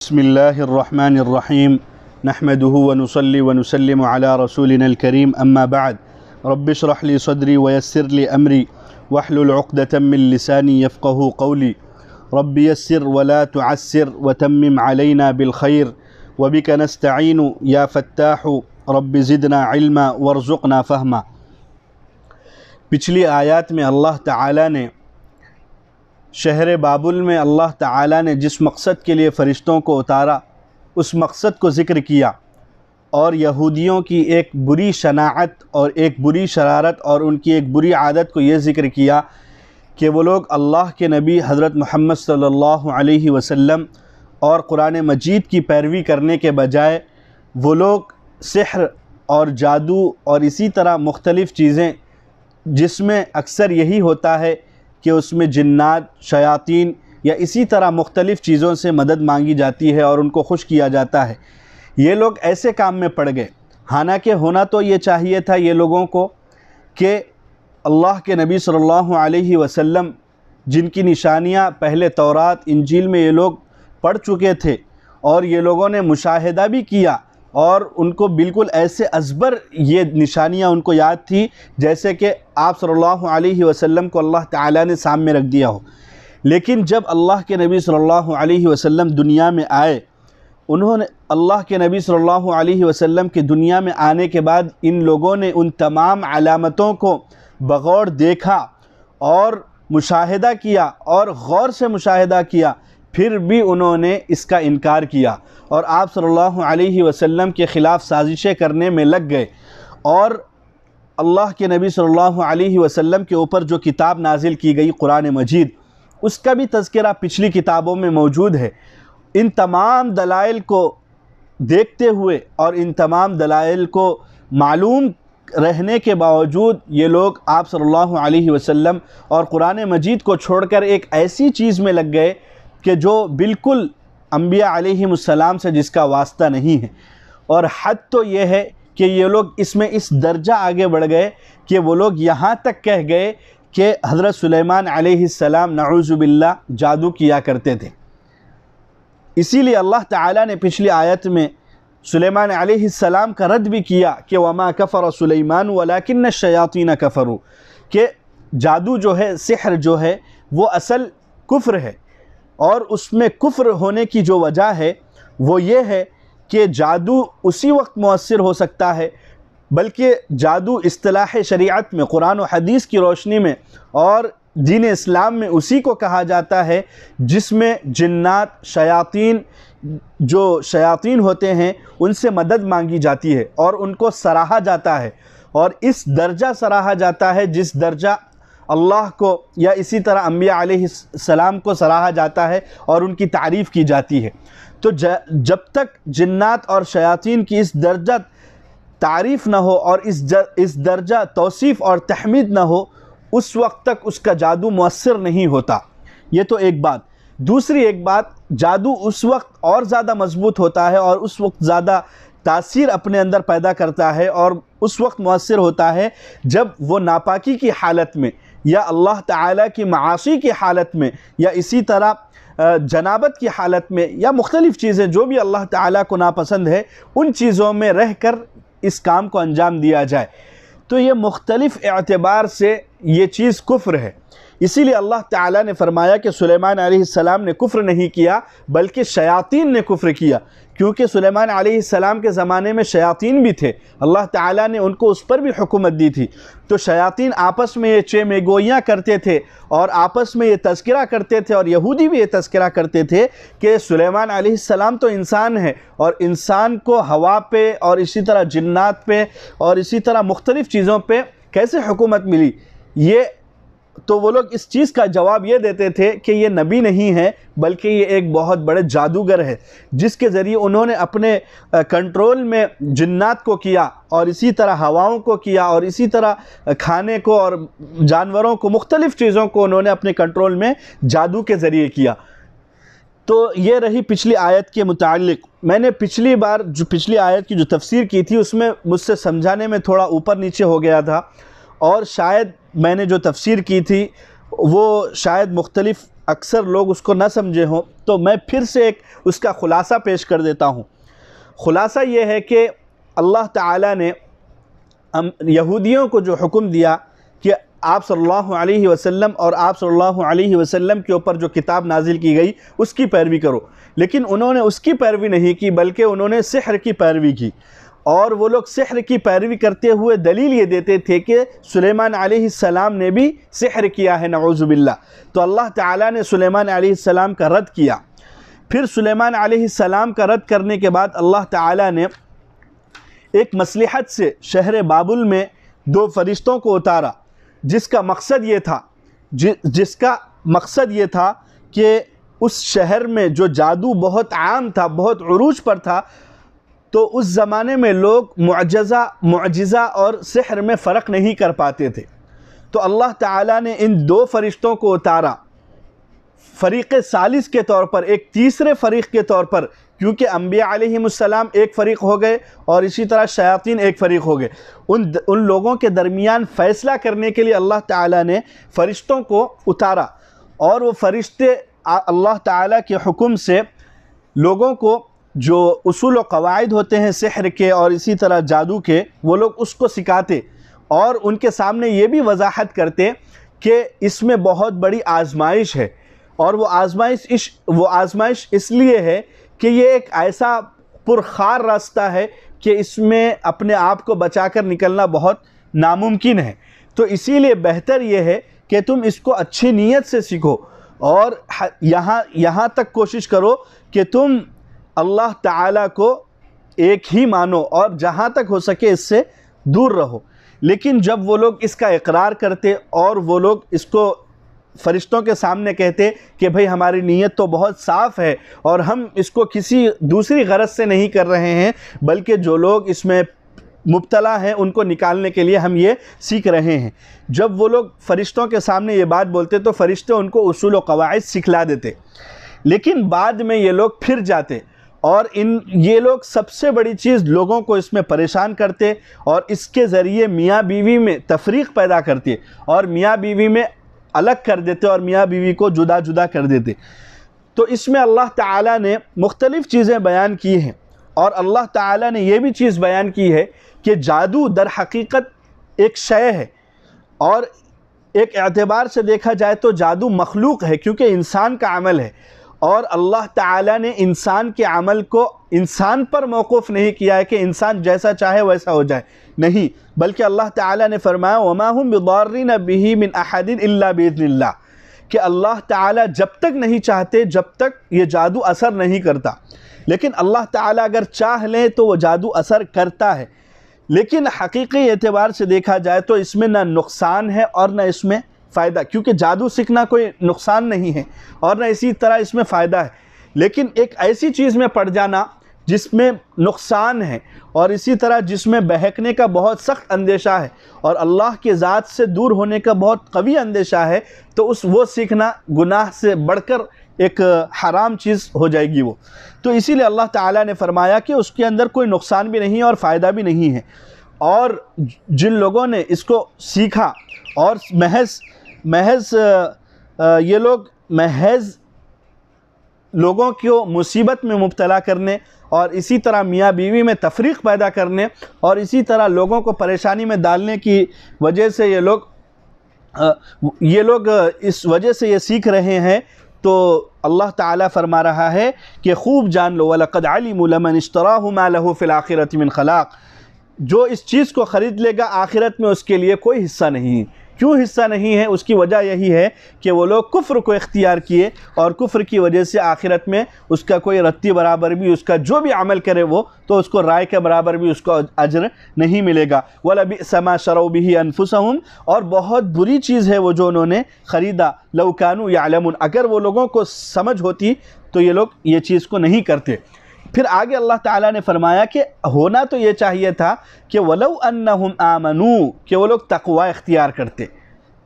बिस्मिल्लाहिर्रहमानिर्रहीम नहमदुहु व नुसल्ली व नुसल्लिमु अला रसूलिनल करीम अम्मा बाद रब्बिश्रह ली सदरी व यस्सिर ली अमरी वहलुल उक़दतम मिन लिसानी यफ़क़हू क़ौली रब्बि यस्सिर व ला तुअस्सिर व तम्मिम अलैना बिल खैर व बिका नस्तईनु या फ़त्ताहु रब्बि ज़िदना इल्मा वरज़ुक़ना फ़हमा। पिछली आयत में अल्लाह ताला ने शहर बाबुल में अल्लाह ताला ने जिस मकसद के लिए फ़रिश्तों को उतारा उस मकसद को ज़िक्र किया और यहूदियों की एक बुरी शनाअत और एक बुरी शरारत और उनकी एक बुरी आदत को ये ज़िक्र किया कि वो लोग अल्लाह के नबी हज़रत मोहम्मद सल्लल्लाहु अलैहि वसल्लम और कुरान मजीद की पैरवी करने के बजाय वो लोग सिहर और जादू और इसी तरह मुख्तलिफ़ चीज़ें जिसमें अक्सर यही होता है कि उसमें जिन्नात शयातीन या इसी तरह मुख्तलिफ़ चीज़ों से मदद मांगी जाती है और उनको खुश किया जाता है, ये लोग ऐसे काम में पड़ गए। हालांकि होना तो ये चाहिए था ये लोगों को कि अल्लाह के नबी सल्लल्लाहु अलैहि वसल्लम जिनकी निशानियाँ पहले तौरात इंजील में ये लोग पढ़ चुके थे और ये लोगों ने मुशाहिदा भी किया और उनको बिल्कुल ऐसे अज़बर ये निशानियाँ उनको याद थी जैसे कि आप सल्लल्लाहु अलैहि वसल्लम को अल्लाह ताला ने सामने रख दिया हो। लेकिन जब अल्लाह के नबी सल्लल्लाहु अलैहि वसल्लम दुनिया में आए, उन्होंने अल्लाह के नबी सल्लल्लाहु अलैहि वसल्लम के दुनिया में आने के बाद इन लोगों ने उन तमाम अलामतों को बग़ौर देखा और मुशाहिदा किया और गौर से मुशाहिदा किया, फिर भी उन्होंने इसका इनकार किया और आप सल्लल्लाहु अलैहि वसल्लम के ख़िलाफ़ साजिशें करने में लग गए। और अल्लाह के नबी सल्लल्लाहु अलैहि वसल्लम के ऊपर जो किताब नाजिल की गई कुरान मजीद, उसका भी तज़किरा पिछली किताबों में मौजूद है। इन तमाम दलाइल को देखते हुए और इन तमाम दलाइल को मालूम रहने के बावजूद ये लोग आप सल्लल्लाहु अलैहि वसल्लम और कुरान मजीद को छोड़कर एक ऐसी चीज़ में लग गए कि जो बिल्कुल अंबिया अलैहिमुस्सलाम से जिसका वास्ता नहीं है। और हद तो ये है कि ये लोग इसमें इस दर्जा आगे बढ़ गए कि वो लोग यहाँ तक कह गए कि हज़रत सुलेमान अलैहिस्सलाम नऊज़ु बिल्लाह जादू किया करते थे। इसीलिए अल्लाह ताला ने पिछली आयत में सुलेमान अलैहिस्सलाम का रद्द भी किया कि वमा कफ़र सुलेमान वलाकिन्न शयातीन कफ़रू, कि जादू जो है, सिहर जो है, वो असल कुफ्र है और उसमें कुफ्र होने की जो वजह है वो ये है कि जादू उसी वक्त मुअस्सिर हो सकता है, बल्कि जादू इस्तिलाह शरीयत में कुरान और हदीस की रोशनी में और दीन इस्लाम में उसी को कहा जाता है जिसमें जिन्नात शयातीन, जो शयातीन होते हैं, उनसे मदद मांगी जाती है और उनको सराहा जाता है और इस दर्जा सराहा जाता है जिस दर्जा अल्लाह को या इसी तरह अंबिया अलैहिस्सलाम को सराहा जाता है और उनकी तारीफ़ की जाती है। तो जब तक जिन्नात और शयातीन की इस दर्जा तारीफ़ ना हो और इस दर्जा तौसीफ़ और तहमीद ना हो, उस वक्त तक उसका जादू मुअस्सिर नहीं होता। ये तो एक बात। दूसरी एक बात, जादू उस वक्त और ज़्यादा मजबूत होता है और उस वक्त ज़्यादा तासीर अपने अंदर पैदा करता है और उस वक्त मुअस्सिर होता है जब वो नापाकी की हालत में या अल्लाह ताला की मासी की हालत में या इसी तरह जनाबत की हालत में या मुख्तलिफ़ चीज़ें जो भी अल्लाह ताला को नापसंद है उन चीज़ों में रह कर इस काम को अंजाम दिया जाए। तो ये मुख्तलिफ़ एतबार से ये चीज़ कुफ्र है। इसीलिए अल्लाह ताला ने फरमाया कि सुलेमान अलैहिस्सलाम ने कुफ्र नहीं किया बल्कि शयातीन ने कुफ्र किया, क्योंकि सुलेमान अलैहिस्सलाम के ज़माने में शयातीन भी थे, अल्लाह ताला ने उनको उस पर भी हुकूमत दी थी। तो शयातीन आपस में ये चेमेगोइयाँ करते थे और आपस में ये तज़किरा करते थे और यहूदी भी ये तज़किरा करते थे कि सुलेमान अलैहिस्सलाम तो इंसान है और इंसान को हवा पे और इसी तरह जिन्नात पे और इसी तरह मुख्तलिफ़ चीज़ों पे कैसे हुकूमत मिली। ये तो वो लोग इस चीज़ का जवाब ये देते थे कि ये नबी नहीं है बल्कि ये एक बहुत बड़े जादूगर है जिसके ज़रिए उन्होंने अपने कंट्रोल में जिन्नात को किया और इसी तरह हवाओं को किया और इसी तरह खाने को और जानवरों को, मुख्तलिफ़ चीज़ों को उन्होंने अपने कंट्रोल में जादू के ज़रिए किया। तो ये रही पिछली आयत के मुताल्लिक़। मैंने पिछली बार जो पिछली आयत की जो तफसीर की थी उसमें मुझसे समझाने में थोड़ा ऊपर नीचे हो गया था और शायद मैंने जो तफसीर की थी वो शायद मुख्तलिफ़ अक्सर लोग उसको ना समझे हों, तो मैं फिर से एक उसका ख़ुलासा पेश कर देता हूँ। ख़ुलासा ये है कि अल्लाह ताला ने यहूदियों को जो हुक्म दिया कि आप सल्लल्लाहु अलैहि वसल्लम और आप सल्लल्लाहु अलैहि वसल्लम के ऊपर जो किताब नाजिल की गई उसकी पैरवी करो, लेकिन उन्होंने उसकी पैरवी नहीं की बल्कि उन्होंने सिहर की पैरवी की। और वो लोग सिहर की पैरवी करते हुए दलील ये देते थे कि सुलेमान अलैहिस्सलाम ने भी सिहर किया है, नऊज़ु बिल्लाह। तो अल्लाह ताला ने सुलेमान अलैहिस्सलाम का रद्द किया। फिर सुलेमान अलैहिस्सलाम का रद्द करने के बाद अल्लाह ताला ने एक मसलहत से शहर बाबुल में 2 फरिश्तों को उतारा, जिसका मकसद ये था कि उस शहर में जो जादू बहुत आम था, बहुत उरूज पर था, तो उस ज़माने में लोग मुअजिज़ा और सिहर में फ़र्क नहीं कर पाते थे। तो अल्लाह ताला ने इन 2 फरिश्तों को उतारा फ़रीक़ सालिस के तौर पर, एक तीसरे फ़रीक़ के तौर पर, क्योंकि अम्बिया अलैहिमुस्सलाम एक फ़रीक़ हो गए और इसी तरह शयातीन एक फ़रीक़ हो गए। उन लोगों के दरमियान फ़ैसला करने के लिए अल्लाह ताला ने फ़रिश्तों को उतारा, और वो फ़रिश्ते अल्लाह ताला के हुक्म से लोगों को जो उसूल व क़वाइद होते हैं सिहर के और इसी तरह जादू के, वो लोग उसको सिखाते और उनके सामने ये भी वजाहत करते कि इसमें बहुत बड़ी आजमाइश है, और वो आजमाइश इसलिए है कि ये एक ऐसा पुरखार रास्ता है कि इसमें अपने आप को बचाकर निकलना बहुत नामुमकिन है। तो इसीलिए बेहतर ये है कि तुम इसको अच्छी नीयत से सीखो और यहाँ तक कोशिश करो कि तुम अल्लाह ताला को एक ही मानो और जहाँ तक हो सके इससे दूर रहो। लेकिन जब वो लोग इसका इकरार करते और वो लोग इसको फ़रिश्तों के सामने कहते कि भाई हमारी नीयत तो बहुत साफ़ है और हम इसको किसी दूसरी गरज से नहीं कर रहे हैं, बल्कि जो लोग इसमें मुब्तला हैं उनको निकालने के लिए हम ये सीख रहे हैं। जब वो लोग फ़रिश्तों के सामने ये बात बोलते तो फ़रिश्ते उनको उसूल व क़वाइद सिखला देते, लेकिन बाद में ये लोग फिर जाते और ये लोग सबसे बड़ी चीज़ लोगों को इसमें परेशान करते और इसके ज़रिए मियाँ बीवी में तफरीक़ पैदा करते और मियाँ बीवी में अलग कर देते और मियाँ बीवी को जुदा जुदा कर देते। तो इसमें अल्लाह ताला ने मुख्तलिफ़ चीज़ें बयान की हैं और अल्लाह ताला ने यह भी चीज़ बयान की है कि जादू दर हकीकत एक शय है और एक एतबार से देखा जाए तो जादू मखलूक है, क्योंकि इंसान का अमल है और अल्लाह ताला ने इंसान के अमल को इंसान पर मौकूफ़ नहीं किया है कि इंसान जैसा चाहे वैसा हो जाए, नहीं, बल्कि अल्लाह ताला ने फरमाया वमा हुम बिदार्रिन बिही मिन अहदिन इल्ला बिइज़्निल्लाह, कि अल्लाह ताला जब तक नहीं चाहते जब तक ये जादू असर नहीं करता। लेकिन अल्लाह ताला अगर चाह लें तो वो जादू असर करता है। लेकिन हकीकी एतबार से देखा जाए तो इसमें ना नुकसान है और ना इसमें फ़ायदा, क्योंकि जादू सीखना कोई नुकसान नहीं है और ना इसी तरह इसमें फ़ायदा है। लेकिन एक ऐसी चीज़ में पड़ जाना जिसमें नुकसान है और इसी तरह जिसमें बहकने का बहुत सख्त अंदेशा है और अल्लाह के ज़ात से दूर होने का बहुत कवी अंदेशा है, तो वो सीखना गुनाह से बढ़कर एक हराम चीज़ हो जाएगी वो। तो इसीलिए अल्लाह ताला ने फरमाया कि उसके अंदर कोई नुकसान भी नहीं है और फ़ायदा भी नहीं है। और जिन लोगों ने इसको सीखा और ये लोग महज लोगों को मुसीबत में मुब्तला करने और इसी तरह मियाँ बीवी में तफरीक़ पैदा करने और इसी तरह लोगों को परेशानी में डालने की वजह से ये लोग इस वजह से ये सीख रहे हैं। तो अल्लाह ताला फरमा रहा है कि खूब जान लो वलक़द अलिमू लमन इश्तराहु मा लहू फ़िल आखिरति मिन खलाक़, जो इस चीज़ को ख़रीद लेगा आखिरत में उसके लिए कोई हिस्सा नहीं है। क्यों हिस्सा नहीं है? उसकी वजह यही है कि वो लोग कुफ्र को इख्तियार किए और कुफ्र की वजह से आखिरत में उसका कोई रत्ती बराबर भी, उसका जो भी अमल करे वो, तो उसको राय के बराबर भी उसको अजर नहीं मिलेगा। वला बिअस मा शरऊ बिही अनफुसहुम, और बहुत बुरी चीज़ है वो जो उन्होंने ख़रीदा। लौ कानू यालमून, अगर वो लोगों को समझ होती तो ये लोग ये चीज़ को नहीं करते। फिर आगे अल्लाह ताला ने फरमाया कि होना तो ये चाहिए था कि वलौ अन्नहुम आमनू, कि वो लोग तक़वा इख्तियार करते।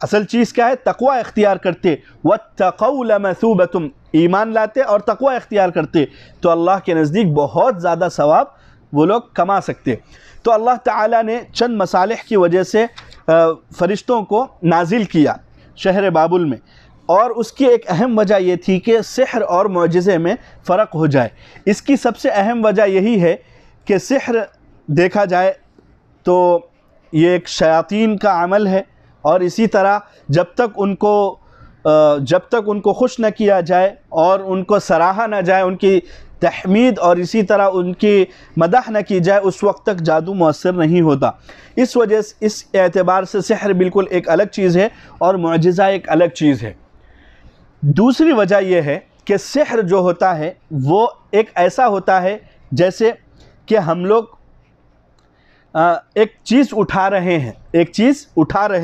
असल चीज़ क्या है? तक़वा इख्तियार करते। वत्तक़ौ लमसूबतुम, ईमान लाते और तक़वा इख्तियार करते तो अल्लाह के नज़दीक बहुत ज़्यादा सवाब वो लोग कमा सकते। तो अल्लाह ताला ने चंद मसालिह की वजह से फ़रिश्तों को नाजिल किया शहर बाबुल में। और उसकी एक अहम वजह ये थी कि सिहर और मुअजिज़े में फ़र्क हो जाए। इसकी सबसे अहम वजह यही है कि सिहर देखा जाए तो ये एक शयातीन का अमल है, और इसी तरह जब तक उनको खुश न किया जाए और उनको सराहा न जाए, उनकी तहमीद और इसी तरह उनकी मदह न की जाए, उस वक्त तक जादू मुअस्सर नहीं होता। इस वजह से इस एतबार से सिहर बिल्कुल एक अलग चीज़ है और मुअजिज़ा एक अलग चीज़ है। दूसरी वजह यह है कि सिहर जो होता है वो एक ऐसा होता है जैसे कि हम लोग एक चीज़ उठा रहे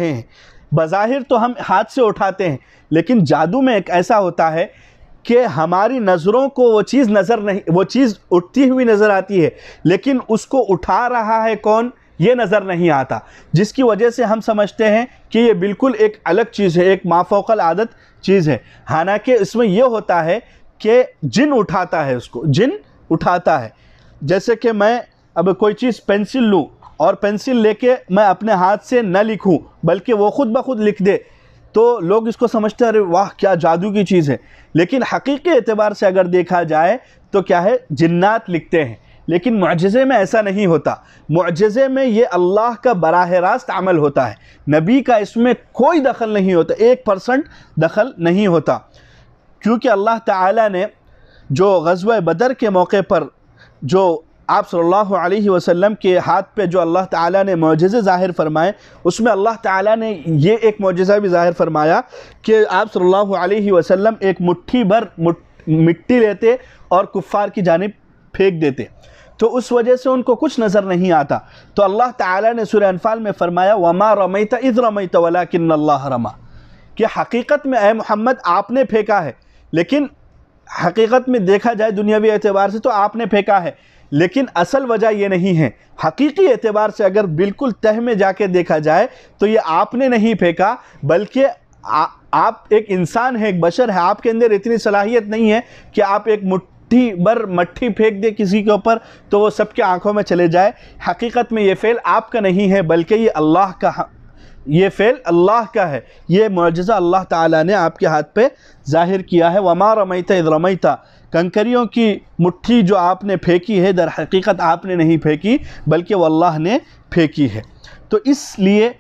हैं, बज़ाहिर तो हम हाथ से उठाते हैं, लेकिन जादू में एक ऐसा होता है कि हमारी नज़रों को वो चीज़ उठती हुई नज़र आती है, लेकिन उसको उठा रहा है कौन ये नज़र नहीं आता, जिसकी वजह से हम समझते हैं कि ये बिल्कुल एक अलग चीज़ है, एक माफ़ौक़ल आदत चीज़ है। हालांकि इसमें यह होता है कि जिन उठाता है। जैसे कि मैं अब कोई चीज़ पेंसिल लूँ और पेंसिल लेके मैं अपने हाथ से न लिखूँ बल्कि वो ख़ुद ब खुद लिख दे, तो लोग इसको समझते हैं अरे वाह क्या जादू की चीज़ है। लेकिन हकीकी एतबार से अगर देखा जाए तो क्या है, जिन्नात लिखते हैं। लेकिन मुअजिज़े में ऐसा नहीं होता। मुअजिज़े में ये अल्लाह का बराह रास्त अमल होता है, नबी का इसमें कोई दखल नहीं होता, 1% दखल नहीं होता। क्योंकि अल्लाह ताला ने जो ग़ज़वा बदर के मौके पर जो आप सल्लल्लाहु अलैहि वसल्लम के हाथ पे जो अल्लाह ताला ने मुअजिज़े ज़ाहिर फरमाए, उसमें अल्लाह ताला ने ये एक मुअजिज़ा भी ज़ाहिर फरमाया कि आप सल्लल्लाहु अलैहि वसल्लम एक मुट्ठी भर मिट्टी लेते और कुफ़ार की जानिब फेंक देते, तो उस वजह से उनको कुछ नज़र नहीं आता। तो अल्लाह ताला ने सूरह अनफ़ाल में फ़रमाया वमा रमैता इज़ रमैता वलाकिन्नल्लाह रमा, कि हकीकत में ए मोहम्मद आपने फेंका है, लेकिन हकीकत में देखा जाए दुनियावी एतबार से तो आपने फेंका है, लेकिन असल वजह ये नहीं है। हकीकी एतबार से अगर बिल्कुल तह में जाके देखा जाए तो ये आपने नहीं फेंका, बल्कि आप एक इंसान है, एक बशर है, आपके अंदर इतनी सलाहियत नहीं है कि आप एक मुट्ठी भर मट्टी फेंक दे किसी के ऊपर तो वो सबके आंखों में चले जाए। हकीकत में ये फ़ेल आपका नहीं है, बल्कि ये फ़ेल अल्लाह का है। ये मुअजिज़ा अल्लाह ताला ने आपके हाथ पे ज़ाहिर किया है। वमा रमैता इज़ रमैता, कंकरियों की मुट्ठी जो आपने फेंकी है दर हकीकत आपने नहीं फेंकी, बल्कि वो अल्लाह ने फेंकी है। तो इसलिए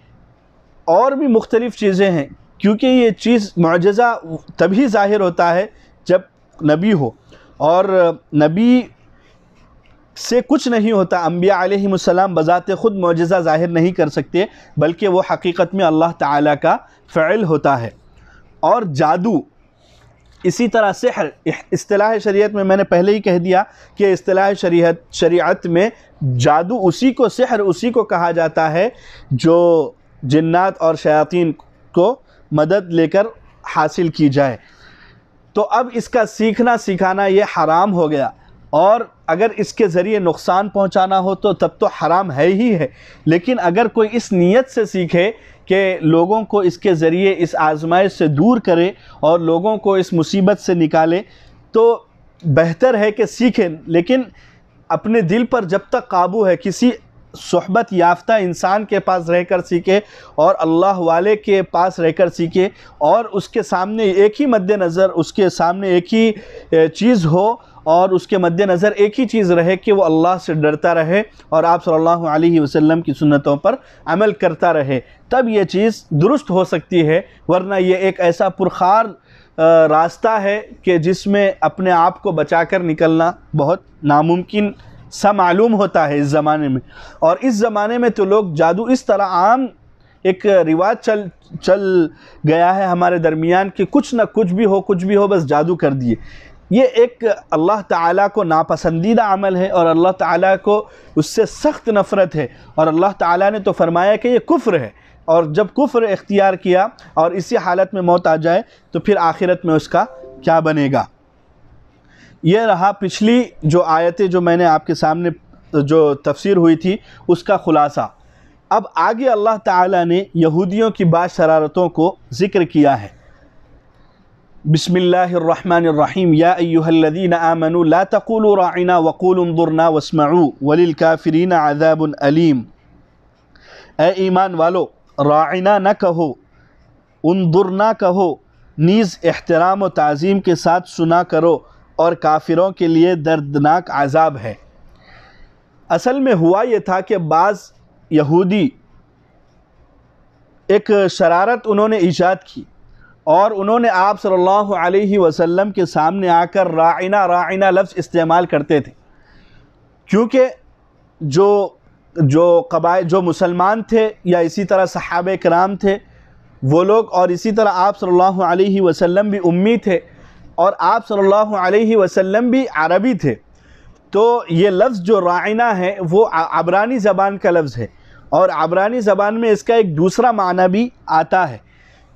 और भी मुख्तलिफ़ चीज़ें हैं, क्योंकि ये चीज़ मुअजिज़ा तभी ज़ाहिर होता है जब नबी हो, और नबी से कुछ नहीं होता। अम्बिया अलैहिमुस्सलाम बज़ाते ख़ुद मुअजिज़ा ज़ाहिर नहीं कर सकते, बल्कि वो हकीकत में अल्लाह ताला का फ़इल होता है। और जादू इसी तरह सिहर इस्तिलाह शरीयत में मैंने पहले ही कह दिया कि इस्तिलाह शरीयत में जादू सिहर उसी को कहा जाता है जो जिन्नात और शयातीन को मदद लेकर हासिल की जाए। तो अब इसका सीखना सिखाना ये हराम हो गया, और अगर इसके ज़रिए नुकसान पहुंचाना हो तो तब तो हराम है ही है। लेकिन अगर कोई इस नीयत से सीखे कि लोगों को इसके ज़रिए इस आज़माइश से दूर करे और लोगों को इस मुसीबत से निकाले, तो बेहतर है कि सीखें। लेकिन अपने दिल पर जब तक काबू है, किसी सोहबत याफ्ता इंसान के पास रहकर सीखे और अल्लाह वाले के पास रहकर सीखे, और उसके सामने एक ही मद्देनज़र, उसके सामने एक ही चीज़ हो और उसके मद्देनज़र एक ही चीज़ रहे कि वो अल्लाह से डरता रहे और आप सल्लल्लाहु अलैहि वसल्लम की सुन्नतों पर अमल करता रहे, तब ये चीज़ दुरुस्त हो सकती है। वरना ये एक ऐसा पुरखार रास्ता है कि जिसमें अपने आप को बचा कर निकलना बहुत नामुमकिन सा मालूम होता है इस ज़माने में। और इस ज़माने में तो लोग जादू इस तरह आम एक रिवाज चल गया है हमारे दरमियान कि कुछ भी हो बस जादू कर दिए। ये एक अल्लाह ताला को नापसंदीदा अमल है और अल्लाह ताला को उससे सख्त नफ़रत है, और अल्लाह ताला ने तो फरमाया कि ये कुफ्र है, और जब कुफ्र इख्तियार किया और इसी हालत में मौत आ जाए तो फिर आखिरत में उसका क्या बनेगा। ये रहा पिछली जो आयतें जो मैंने आपके सामने जो तफसीर हुई थी उसका ख़ुलासा। अब आगे अल्लाह ताला ने यहूदियों की बाद शरारतों को ज़िक्र किया है। बिस्मिल्लाहिर्रहमानिर्रहीम, या अय्युहल्लज़ीना आमनू ला तक़ूलू राइना वक़ूलू उन्ज़ुरना वस्मऊ वलिल काफ़िरीना अज़ाबुन अलीम। ए ईमान वालो, राइना न कहो, उन्ज़ुरना कहो, नीज़ एहतराम व ताज़ीम के साथ सुना करो और काफिरों के लिए दर्दनाक अज़ाब है। असल में हुआ ये था कि बाज़ यहूदी एक शरारत उन्होंने ईजाद की और उन्होंने आप सल्लल्लाहु अलैहि वसल्लम के सामने आकर राइना राइना लफ्ज़ इस्तेमाल करते थे, क्योंकि जो मुसलमान थे या इसी तरह सहाबे किराम थे वो लोग, और इसी तरह आप सल्लल्लाहु अलैहि वसल्लम भी उम्मी थे और आप सल्लल्लाहु अलैहि वसल्लम भी अरबी थे। तो ये लफ्ज़ जो राइना है वो अबरानी ज़बान का लफ्ज़ है और अबरानी ज़बान में इसका एक दूसरा माना भी आता है।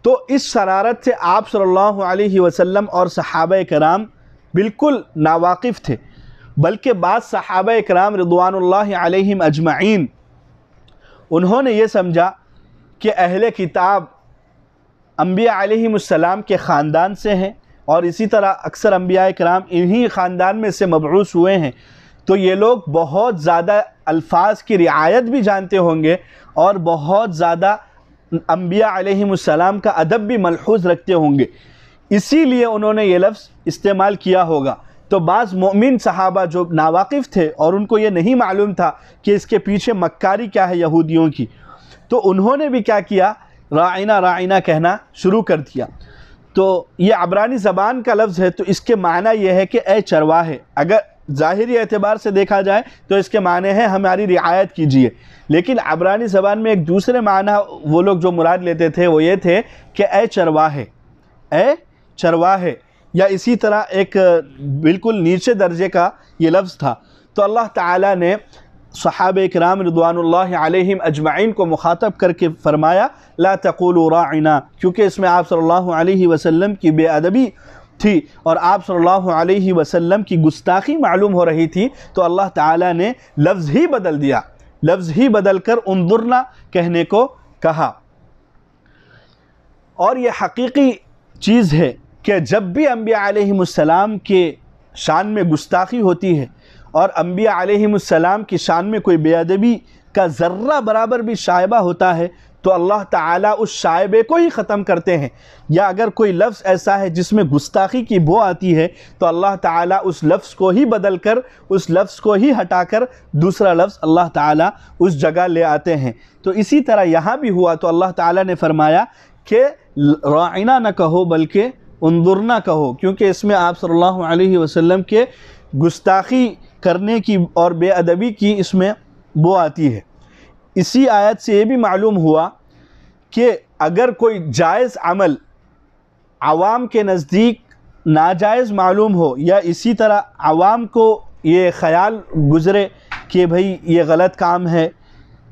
तो इस शरारत से आप सल्लल्लाहु अलैहि वसल्लम और सहाबा किराम बिल्कुल नावाकिफ़ थे, बल्कि बाद सहाबा किराम रिदवानुल्लाहि अलैहिम अजमईन उन्होंने ये समझा कि अहले किताब अंबिया अलैहिमुस्सलाम के ख़ानदान से हैं और इसी तरह अक्सर अंबिया किराम इन्हीं ख़ानदान में से मबऊस हुए हैं, तो ये लोग बहुत ज़्यादा अल्फाज की रियायत भी जानते होंगे और बहुत ज़्यादा अंबिया अलैहिमुस्सलाम का अदब भी मलहूज़ रखते होंगे, इसीलिए उन्होंने ये लफ्ज़ इस्तेमाल किया होगा। तो बाज़ मोमिन सहाबा जो नावाकिफ़ थे और उनको ये नहीं मालूम था कि इसके पीछे मक्कारी क्या है यहूदियों की, तो उन्होंने भी क्या किया, राइना राइना कहना शुरू कर दिया। तो ये अबरानी ज़बान का लफ्ज़ है, तो इसके माना यह है कि ए चरवाहे, अगर ज़ाहिरी एतबार से देखा जाए तो इसके माने हैं हमारी रियायत कीजिए, लेकिन अबरानी ज़बान में एक दूसरे माना वो लोग जो मुराद लेते थे वो ये थे कि ए चरवाहे, ए चरवाहे, या इसी तरह एक बिल्कुल नीचे दर्जे का ये लफ्ज़ था। तो अल्लाह ताला ने सहाबे किराम रिदवानुल्लाहि अलैहिम अजमईन को मुखातब करके फ़रमाया ला तक़ूलू राइना, क्योंकि इसमें आप सल्लल्लाहु अलैहि वसल्लम की बेअदबी थी और आप सल्लल्लाहु अलैहि वसल्लम की गुस्ताखी मालूम हो रही थी, तो अल्लाह ताला ने लफ्ज़ ही बदल दिया, लफ्ज़ ही बदल कर उन्जुरना कहने को कहा। और ये हकीकी चीज़ है कि जब भी अंबिया अलैहिमुस्सलाम के शान में गुस्ताखी होती है और अंबिया अलैहिमुस्सलाम की शान में कोई बेअदबी का ज़र्रा बराबर भी शायबा होता है तो अल्लाह ताला उस शायबे को ही ख़त्म करते हैं, या अगर कोई लफ्ज़ ऐसा है जिसमें गुस्ताखी की बो आती है तो अल्लाह ताला उस लफ्ज़ को ही बदल कर, उस लफ्ज़ को ही हटाकर दूसरा लफ्ज़ अल्लाह ताला उस जगह ले आते हैं। तो इसी तरह यहाँ भी हुआ, तो अल्लाह ताला ने फ़रमाया कि राइना न कहो बल्कि उन्जुरना कहो, क्योंकि इसमें आप सल्लल्लाहु अलैहि वसल्लम के गुस्ताखी करने की और बेअदबी की इसमें बो आती है। इसी आयत से ये भी मालूम हुआ कि अगर कोई जायज़ अमल आवाम के नज़दीक नाजायज़ मालूम हो, या इसी तरह आवाम को ये ख़याल गुज़रे कि भाई ये गलत काम है,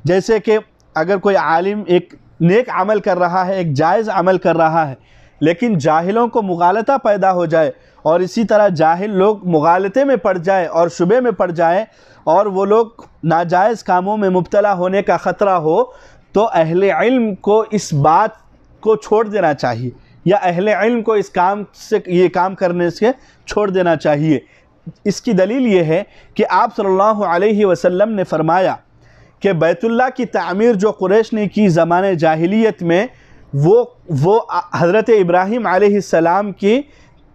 जैसे कि अगर कोई आलिम एक नेक अमल कर रहा है, एक जायज़ अमल कर रहा है, लेकिन जाहिलों को मुगालता पैदा हो जाए और इसी तरह जाहिल लोग मुगालते में पड़ जाए और शुबे में पड़ जाए और वो लोग नाजायज़ कामों में मुब्तला होने का ख़तरा हो, तो अहले इल्म को इस बात को छोड़ देना चाहिए, या अहले इल्म को इस काम से, ये काम करने से छोड़ देना चाहिए। इसकी दलील ये है कि आप सल्लल्लाहु अलैहि वसल्लम ने फ़रमाया कि बैतुल्लाह की तामीर जो कुरैश ने की ज़माने जाहिलियत में, वो हज़रत इब्राहीम अलैहिस्सलाम की,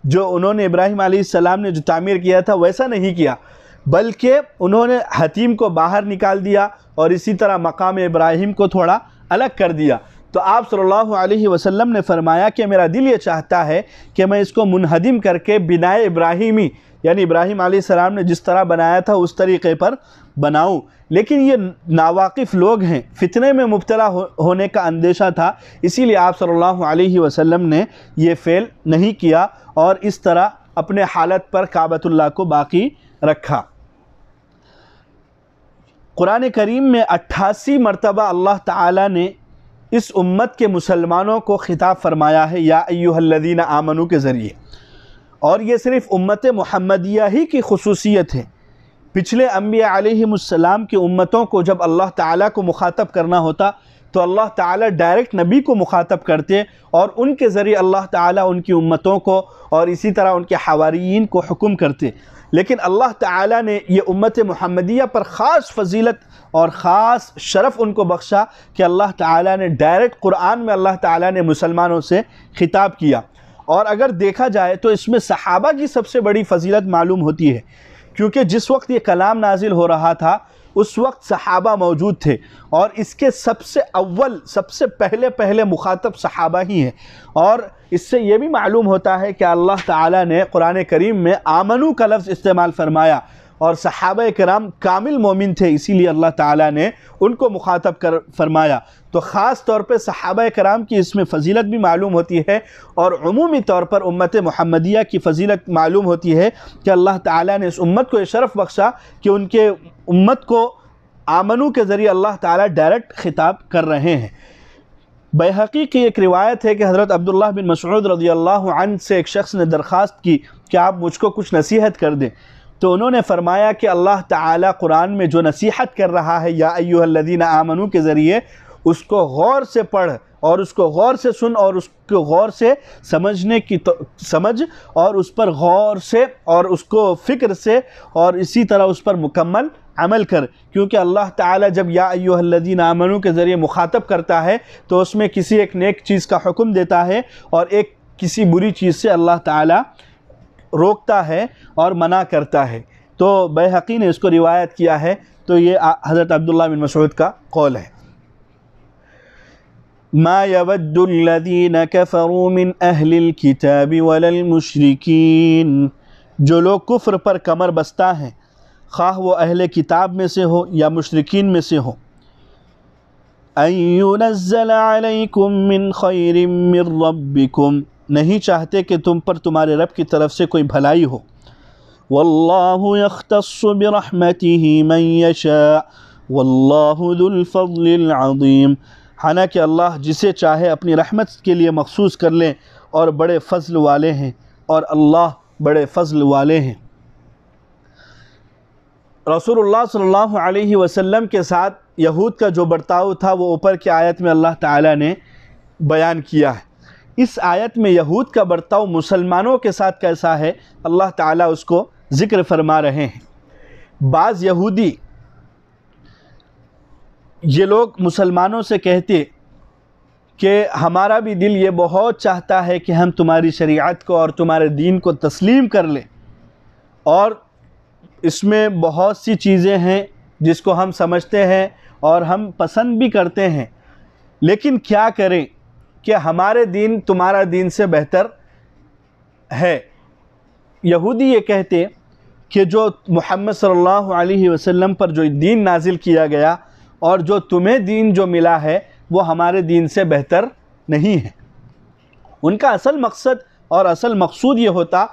जो उन्होंने इब्राहीम अलैहिस्सलाम ने जो तामीर किया था वैसा नहीं किया, बल्कि उन्होंने हतीम को बाहर निकाल दिया और इसी तरह मकाम इब्राहीम को थोड़ा अलग कर दिया। तो आप सल्लल्लाहु अलैहि वसल्लम ने फ़रमाया कि मेरा दिल ये चाहता है कि मैं इसको मुनहदिम करके बिनाए इब्राहीमी, यानी इब्राहीम अलैहिस्सलाम ने जिस तरह बनाया था उस तरीक़े पर बनाऊं, लेकिन ये नावाकिफ़ लोग हैं, फितने में मुब्तला होने का अंदेशा था, इसीलिए आप सल्लल्लाहु अलैहि वसल्लम ने ये फ़ेल नहीं किया और इस तरह अपने हालत पर काबतुल्लाह को बाकी रखा। कुरान करीम में 88 मरतबा अल्लाह ताला ने इस उम्मत के मुसलमानों को खिताब फरमाया है या अय्युहल्लज़ीना आमनू के ज़रिए, और ये सिर्फ़ उम्मत मुहम्मदिया ही की खुसूसियत है। पिछले अंबिया अलैहिमुस्सलाम की उम्मतों को जब अल्लाह ताला को मुखातब करना होता तो अल्लाह ताला डायरेक्ट नबी को मुखातब करते और उनके ज़रिए अल्लाह ताला उनकी उम्मतों को और इसी तरह उनके हवारियीन को हुक्म करते। लेकिन अल्लाह ताला ने ये उम्मत मुहम्मदिया पर ख़ास फ़जीलत और ख़ास शरफ़ उनको बख्शा कि अल्लाह ताला ने डायरेक्ट कुरान में अल्लाह ताला ने मुसलमानों से ख़िताब किया और अगर देखा जाए तो इसमें सहाबा की सबसे बड़ी फजीलत मालूम होती है, क्योंकि जिस वक्त ये कलाम नाजिल हो रहा था उस वक्त सहाबा मौजूद थे और इसके सबसे पहले मुखातब सहाबा ही हैं। और इससे ये भी मालूम होता है कि अल्लाह ताला ने कुरान करीम में आमनू का लफ्ज़ इस्तेमाल फरमाया और सहाबा किराम कामिल मोमिन थे, इसीलिए अल्लाह ताला ने उनको मुखातब कर फरमाया। तो ख़ास तौर पे सहाबा किराम की इसमें फ़जीलत भी मालूम होती है और उमूमी तौर पर उम्मत मुहम्मदिया की फ़जीलत मालूम होती है कि अल्लाह ताला ने इस उम्मत को ये शरफ़ बख्शा कि उनके उम्मत को आमनू के ज़रिए अल्लाह ताला डायरेक्ट ख़िताब कर रहे हैं। बैहक़ी की एक रिवायत है कि हज़रत अब्दुल्लाह बिन मसऊद रज़ियल्लाहु अन्हु से एक शख्स ने दरख्वास्त की कि आप मुझको कुछ नसीहत कर दें, तो उन्होंने फरमाया कि अल्लाह ताला कुरान में जो नसीहत कर रहा है या अय्युहल्लज़ीना आमनू के ज़रिए, उसको गौर से पढ़ और उसको गौर से सुन और उसको गौर से समझने की समझ और उस पर गौर से और उसको फ़िक्र से और इसी तरह उस पर मुकम्मल अमल कर। क्योंकि अल्लाह ताला जब या अय्युहल्लज़ीना आमनू के ज़रिए मुखातब करता है तो उसमें किसी एक नेक चीज़ का हुक्म देता है और एक किसी बुरी चीज़ से अल्लाह ताला रोकता है और मना करता है। तो बैहक़ी ने इसको रिवायत किया है, तो ये हज़रत अब्दुल्लाह बिन मसऊद का कौल है। मा यवद्दुल्लज़ीना कफ़रू मिन अहलिल किताबि वलल मुशरिकीन, जो लोग कुफ्र पर कमर बस्ता हैं, ख़ाह वो अहले किताब में से हो या मुशरिकीन में से हो, अन युनज़्ज़ल अलैकुम मिन खैरिम मिर रब्बिकुम, नहीं चाहते कि तुम पर तुम्हारे रब की तरफ से कोई भलाई हो। वल्लाहु यख्तस्सु बिरहमतिही मन यशा वल्लाहु दुल फज़लिल अज़ीम, हालांकि अल्लाह जिसे चाहे अपनी रहमत के लिए मखसूस कर ले और बड़े फ़ज़ल वाले हैं और अल्लाह बड़े फ़ज़ल वाले हैं। रसूलुल्लाह सल्लल्लाहु अलैहि वसल्लम के साथ यहूद का जो बर्ताव था वो ऊपर की आयत में अल्लाह ताला ने बयान किया है। इस आयत में यहूद का बर्ताव मुसलमानों के साथ कैसा है अल्लाह ताला उसको ज़िक्र फरमा रहे हैं। बाज़ यहूदी ये लोग मुसलमानों से कहते कि हमारा भी दिल ये बहुत चाहता है कि हम तुम्हारी शरीयत को और तुम्हारे दीन को तस्लीम कर लें, और इसमें बहुत सी चीज़ें हैं जिसको हम समझते हैं और हम पसंद भी करते हैं, लेकिन क्या करें कि हमारे दीन तुम्हारा दीन से बेहतर है। यहूदी ये कहते कि जो मुहम्मद सल्लल्लाहु अलैहि वसल्लम पर जो दीन नाजिल किया गया और जो तुम्हें दीन जो मिला है वो हमारे दीन से बेहतर नहीं है। उनका असल मकसद और असल मकसूद ये होता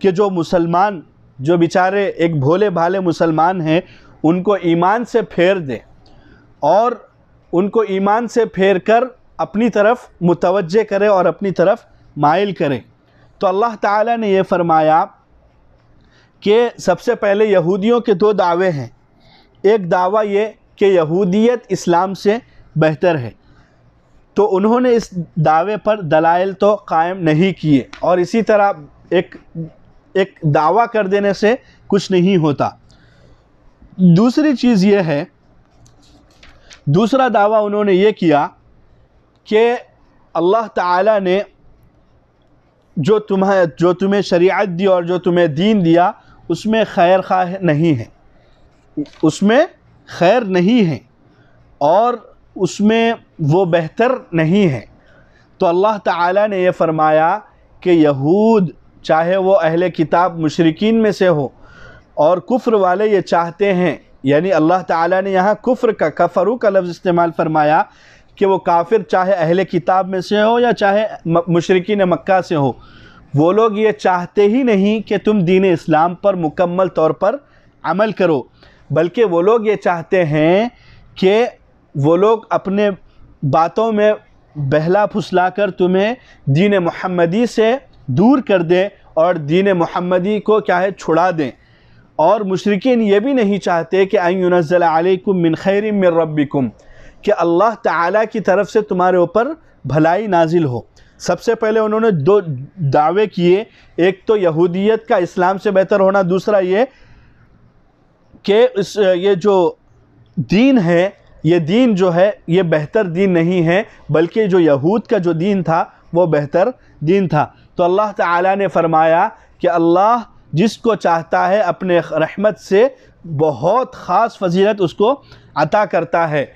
कि जो मुसलमान, जो बेचारे एक भोले भाले मुसलमान हैं, उनको ईमान से फेर दे और उनको ईमान से फेर कर अपनी तरफ मुतवज्जे करे और अपनी तरफ माइल करे। तो अल्लाह ताला ने ये फरमाया कि सबसे पहले यहूदियों के दो दावे हैं। एक दावा ये कि यहूदियत इस्लाम से बेहतर है, तो उन्होंने इस दावे पर दलाइल तो कायम नहीं किए, और इसी तरह एक दावा कर देने से कुछ नहीं होता। दूसरी चीज़ ये है, दूसरा दावा उन्होंने ये किया कि अल्लाह ताला ने जो तुम्हें शरीयत दी और जो तुम्हें दीन दिया उसमें खैर खाह नहीं है, उसमें खैर नहीं है और उसमें वो बेहतर नहीं है। तो अल्लाह ताला ने ये फरमाया कि यहूद चाहे वो अहले किताब मुशरिकीन में से हो और कुफ्र वाले ये चाहते हैं, यानी अल्लाह ताला ने यहाँ कुफ्र का कफरू का लफ्ज़ इस्तेमाल फरमाया कि वो काफिर चाहे अहले किताब में से हो या चाहे मुशरिकीन मक्का से हो, वो लोग ये चाहते ही नहीं कि तुम दीन इस्लाम पर मुकम्मल तौर पर अमल करो, बल्कि वो लोग ये चाहते हैं कि वो लोग अपने बातों में बहला फुसला कर तुम्हें दीन मुहम्मदी से दूर कर दें और दीन मुहम्मदी को क्या है छुड़ा दें। और मुशरिकीन ये भी नहीं चाहते कि अन युनज़्ज़ल अलैकुम मिन खैरिम मिर रब्बिकुम, कि अल्लाह ताला की तरफ से तुम्हारे ऊपर भलाई नाजिल हो। सबसे पहले उन्होंने दो दावे किए, एक तो यहूदियत का इस्लाम से बेहतर होना, दूसरा ये कि ये जो दीन है, ये दीन जो है ये बेहतर दीन नहीं है, बल्कि जो यहूद का जो दीन था वो बेहतर दीन था। तो अल्लाह ताला ने फरमाया कि अल्लाह जिसको चाहता है अपने रहमत से बहुत ख़ास फजीलत उसको अता करता है,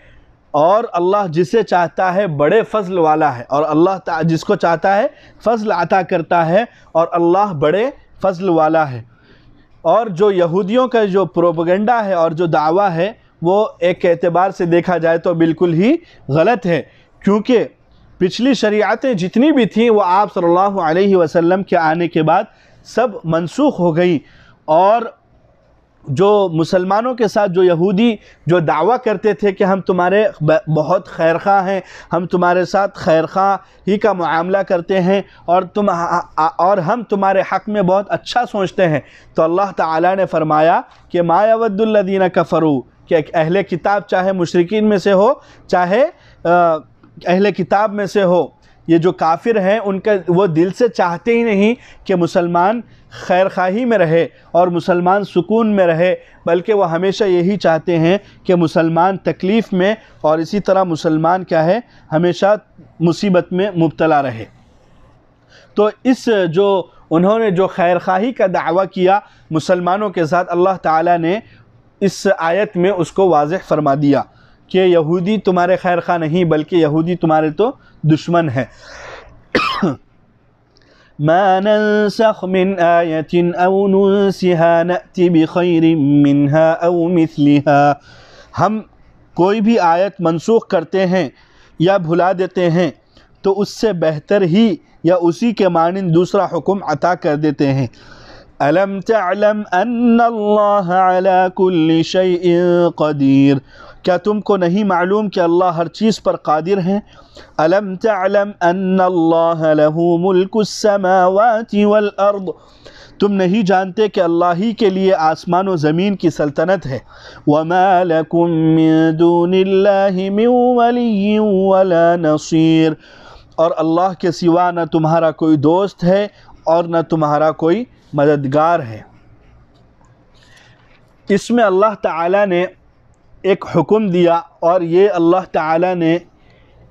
और अल्लाह जिसे चाहता है बड़े फ़ज़ल वाला है, और अल्लाह जिसको चाहता है फ़ज़ल अता करता है, और अल्लाह बड़े फ़ज़ल वाला है। और जो यहूदियों का जो प्रोपगेंडा है और जो दावा है वो एक एतबार से देखा जाए तो बिल्कुल ही गलत है, क्योंकि पिछली शरीयतें जितनी भी थीं वो आप सल्लल्लाहु अलैहि वसल्लम के आने के बाद सब मनसूख हो गई। और जो मुसलमानों के साथ जो यहूदी जो दावा करते थे कि हम तुम्हारे बहुत खैरखा हैं, हम तुम्हारे साथ खैरखा ही का मुआमला करते हैं, और हम तुम्हारे हक़ में बहुत अच्छा सोचते हैं, तो अल्लाह ताला ने फरमाया कि मा यवद्दुल्लज़ीना कफ़रू, कि अहले किताब चाहे मुशरिकीन में से हो चाहे अहले किताब में से हो, ये जो काफिर हैं उनका वो दिल से चाहते ही नहीं कि मुसलमान खैरखाही में रहे और मुसलमान सुकून में रहे, बल्कि वो हमेशा यही चाहते हैं कि मुसलमान तकलीफ़ में और इसी तरह मुसलमान क्या है हमेशा मुसीबत में मुब्तला रहे। तो इस जो उन्होंने जो खैरखाही का दावा किया मुसलमानों के साथ, अल्लाह ताला ने इस आयत में उसको वाज़ेह फरमा दिया कि यहूदी तुम्हारे खैरखा नहीं बल्कि यहूदी तुम्हारे तो दुश्मन है। मा नंसख मिन आयतिन औ नुनसिहा नअति बिखैरिन मिनहा औ मिस्लिहा, हम कोई भी आयत मनसूख करते हैं या भुला देते हैं तो उससे बेहतर ही या उसी के मानिंद दूसरा हुक्म अता कर देते हैं। अलम तअलम अन्नल्लाह अला कुल्ली शैइन क़दीर, क्या तुमको नहीं मालूम कि अल्लाह हर चीज़ पर कादिर हैं। अलम तअलम अन्नल्लाह लहू मुल्कुस समावाति वल अर्द, तुम नहीं जानते कि अल्लाह ही के लिए आसमान व ज़मीन की सल्तनत है। वमा लकुम मिन दूनिल्लाहि मिन वलिय्यिन वला नसीर, और अल्लाह के सिवा न तुम्हारा कोई दोस्त है और न तुम्हारा कोई मददगार है। इसमें अल्लाह ताला ने एक हुक्म दिया, और ये अल्लाह ताला ने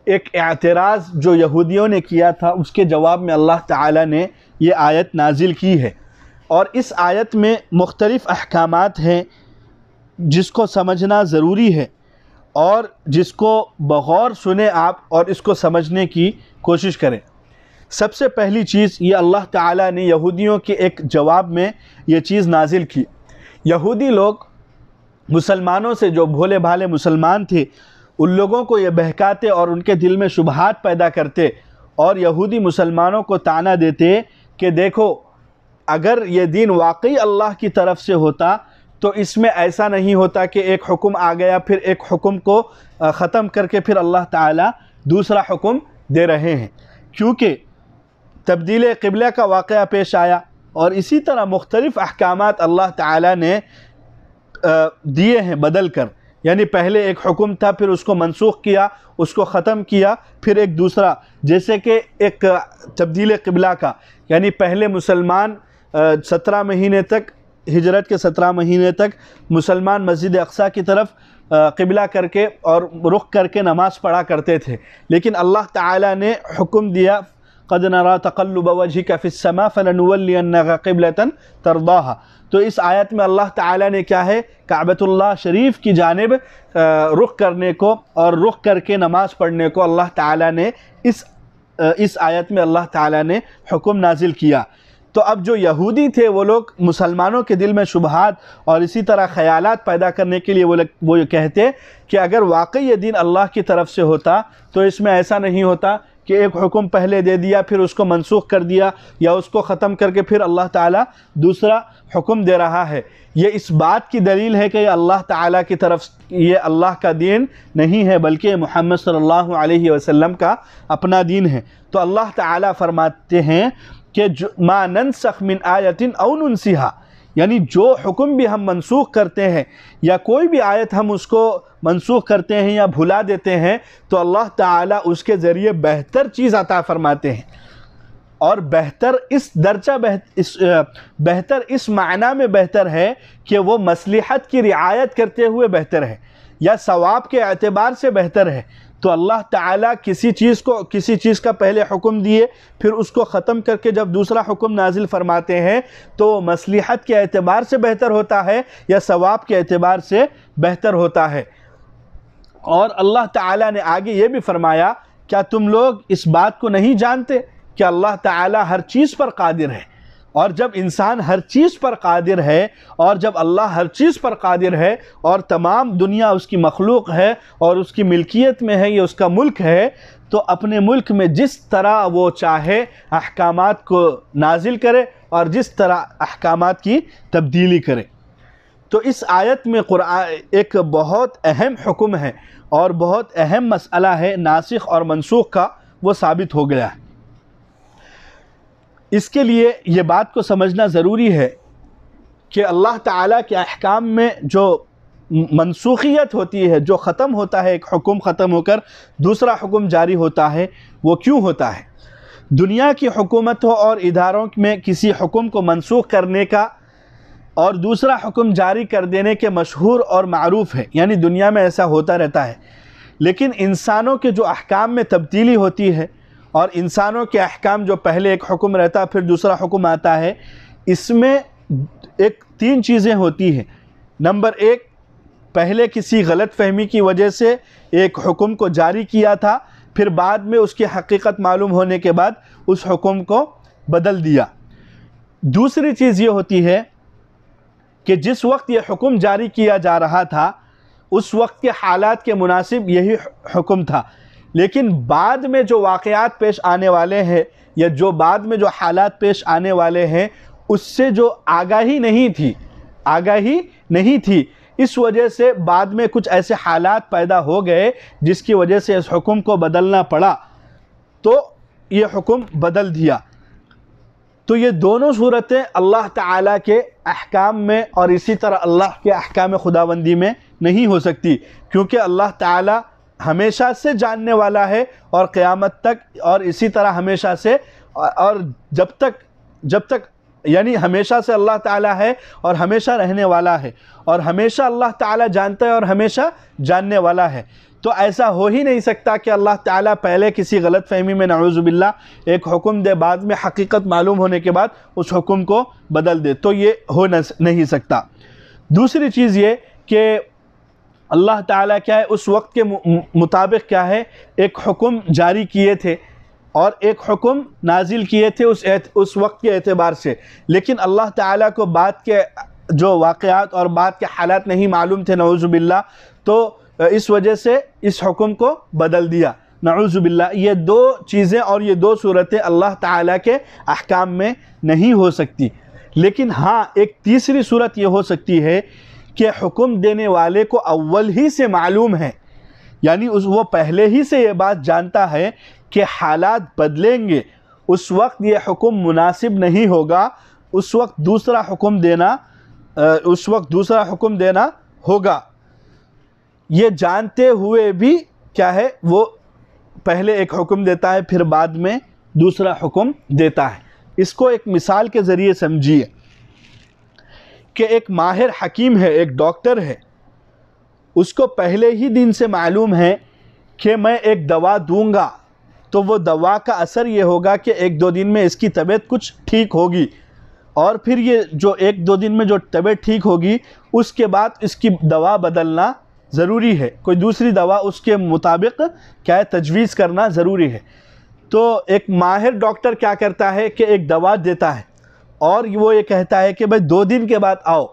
एक एतराज़ जो यहूदियों ने किया था उसके जवाब में अल्लाह ताला ने ये आयत नाजिल की है। और इस आयत में मुख्तलिफ़ अहकामात हैं जिसको समझना ज़रूरी है, और जिसको बग़ौर सुने आप और इसको समझने की कोशिश करें। सबसे पहली चीज़ ये अल्लाह ताला ने यहूदियों के एक जवाब में ये चीज़ नाजिल की। यहूदी लोग मुसलमानों से, जो भोले भाले मुसलमान थे, उन लोगों को ये बहकाते और उनके दिल में शुबहात पैदा करते, और यहूदी मुसलमानों को ताना देते कि देखो अगर ये दीन वाकई अल्लाह की तरफ से होता तो इसमें ऐसा नहीं होता कि एक हुक्म आ गया फिर एक हुक्म को ख़त्म करके फिर अल्लाह ताला दूसरा हुक्म दे रहे हैं, क्योंकि तब्दील क़िबला का वाक़या पेश आया और इसी तरह मुख्तलिफ़ अहकामात अल्लाह ताला ने दिए हैं बदल कर। यानी पहले एक हुक्म था फिर उसको मनसूख किया, उसको ख़त्म किया, फिर एक दूसरा, जैसे कि एक तब्दील क़िबला का, यानी पहले मुसलमान 17 महीने तक, हिजरत के 17 महीने तक मुसलमान मस्जिद अक़सा की तरफ क़िबला करके और रुख करके नमाज़ पढ़ा करते थे, लेकिन अल्लाह ताला ने हुक्म दिया क़द नरा तक़ल्लुब वजहिका फ़िस्समा फ़लनुवल्लियन्नका क़िबलतन तरदाहा। तो इस आयत में अल्लाह ताला ने क्या है, काबतुल्लाह शरीफ की जानिब रुख करने को और रुख करके नमाज़ पढ़ने को अल्लाह ताला ने इस आयत में अल्लाह ताला ने हुक्म नाजिल किया। तो अब जो यहूदी थे वो लोग मुसलमानों के दिल में शुबहात और इसी तरह ख़यालात पैदा करने के लिए वो ये कहते कि अगर वाकई ये दीन अल्लाह की तरफ से होता तो इसमें ऐसा नहीं होता कि एक हुक्म पहले दे दिया फिर उसको मनसूख कर दिया या उसको ख़त्म करके फिर अल्लाह ताला दूसरा हुक्म दे रहा है। ये इस बात की दलील है कि ये अल्लाह ताला की तरफ, ये अल्लाह का दीन नहीं है बल्कि मुहम्मद सल्लल्लाहु अलैहि वसल्लम का अपना दीन है। तो अल्लाह ताला फरमाते हैं कि जो मा नंसख मिन आयतिन औ नुनसिहा, यानी जो हुक्म भी हम मनसूख करते हैं या कोई भी आयत हम उसको मनसूख करते हैं या भुला देते हैं तो अल्लाह ताला उसके ज़रिए बेहतर चीज़ अता फरमाते हैं। और बेहतर इस दर्जा बेहतर इस माना में बेहतर है कि वो मसलिहत की रिआयत करते हुए बेहतर है या सवाब के एतबार से बेहतर है। तो अल्लाह ताला किसी चीज़ का पहले हुक्म दिए, फिर उसको ख़त्म करके जब दूसरा हुक्म नाजिल फरमाते हैं तो मसलिहत के एतबार से बेहतर होता है या सवाब के एतबार से बेहतर होता है। और अल्लाह ताला ने आगे ये भी फरमाया, क्या तुम लोग इस बात को नहीं जानते कि अल्लाह ताला हर चीज़ पर कादिर है। और जब इंसान हर चीज़ पर कादिर है और जब अल्लाह हर चीज़ पर कादिर है और तमाम दुनिया उसकी मखलूक है और उसकी मिल्कियत में है, ये उसका मुल्क है, तो अपने मुल्क में जिस तरह वो चाहे अहकामात को नाजिल करे और जिस तरह अहकामात की तब्दीली करे। तो इस आयत में कुरान एक बहुत अहम हुक्म है और बहुत अहम मसला है नासिख और मनसूख का, वो साबित हो गया है। इसके लिए ये बात को समझना ज़रूरी है कि अल्लाह ताला के अहकाम में जो मनसूखियत होती है, जो ख़त्म होता है, एक हुक्म ख़त्म होकर दूसरा हुक्म जारी होता है, वो क्यों होता है। दुनिया की हुकूमतों और इदारों में किसी हुक्म को मनसूख करने का और दूसरा हुक्म जारी कर देने के मशहूर और मारूफ़ है, यानी दुनिया में ऐसा होता रहता है। लेकिन इंसानों के जो अहकाम में तब्दीली होती है और इंसानों के अहकाम जो पहले एक हुक्म रहता है फिर दूसरा हुक्म आता है, इसमें एक 3 चीज़ें होती हैं। नंबर 1, पहले किसी गलत फहमी की वजह से एक हुक्म को जारी किया था, फिर बाद में उसकी हकीकत मालूम होने के बाद उस हुक्म को बदल दिया। दूसरी चीज़ ये होती है कि जिस वक्त ये हुक्म जारी किया जा रहा था उस वक्त के हालात के मुनासिब यही हुक्म था, लेकिन बाद में जो वाक़यात पेश आने वाले हैं या जो बाद में जो हालात पेश आने वाले हैं उससे जो आगाही नहीं थी, इस वजह से बाद में कुछ ऐसे हालात पैदा हो गए जिसकी वजह से इस हुक्म को बदलना पड़ा, तो ये हुक्म बदल दिया। तो ये दोनों सूरतें अल्लाह ताला के अहकाम में और इसी तरह अल्लाह के अहकाम खुदाबंदी में नहीं हो सकती, क्योंकि अल्लाह ताला हमेशा से जानने वाला है और क़यामत तक, और इसी तरह हमेशा से और जब तक यानी हमेशा से अल्लाह ताला है और हमेशा रहने वाला है और हमेशा अल्लाह ताला जानता है और हमेशा जानने वाला है। तो ऐसा हो ही नहीं सकता कि अल्लाह ताला पहले किसी गलत फहमी में नऊज़ु बिल्लाह एक हुक्म दे, बाद में हकीकत मालूम होने के बाद उस हुक्म को बदल दे, तो ये हो नहीं सकता। दूसरी चीज़ ये कि अल्लाह ताला क्या है, उस वक्त के मुताबिक क्या है, एक हुक्म जारी किए थे और एक हुक्म नाजिल किए थे उस वक्त के एतबार से, लेकिन अल्लाह ताला को बाद के जो वाक़यात और बाद के हालात नहीं मालूम थे नऊज़ु बिल्लाह, तो इस वजह से इस हुक्म को बदल दिया नऊज़ु बिल्लाह। ये 2 चीज़ें और ये 2 सूरतें अल्लाह ताला के अहकाम में नहीं हो सकती। लेकिन हाँ, एक तीसरी सूरत ये हो सकती है कि हुक्म देने वाले को अव्वल ही से मालूम है, यानी वो पहले ही से ये बात जानता है कि हालात बदलेंगे, उस वक्त ये हुक्म मुनासिब नहीं होगा, उस वक्त दूसरा हुक्म देना होगा। ये जानते हुए भी क्या है, वो पहले एक हुक्म देता है फिर बाद में दूसरा हुक्म देता है। इसको एक मिसाल के ज़रिए समझिए कि एक माहिर हकीम है, एक डॉक्टर है, उसको पहले ही दिन से मालूम है कि मैं एक दवा दूंगा तो वो दवा का असर ये होगा कि 1-2 दिन में इसकी तबीयत कुछ ठीक होगी, और फिर ये जो 1-2 दिन में जो तबीयत ठीक होगी उसके बाद इसकी दवा बदलना ज़रूरी है, कोई दूसरी दवा उसके मुताबिक क्या है तजवीज़ करना ज़रूरी है। तो एक माहिर डॉक्टर क्या करता है कि एक दवा देता है और वो ये कहता है कि भाई 2 दिन के बाद आओ,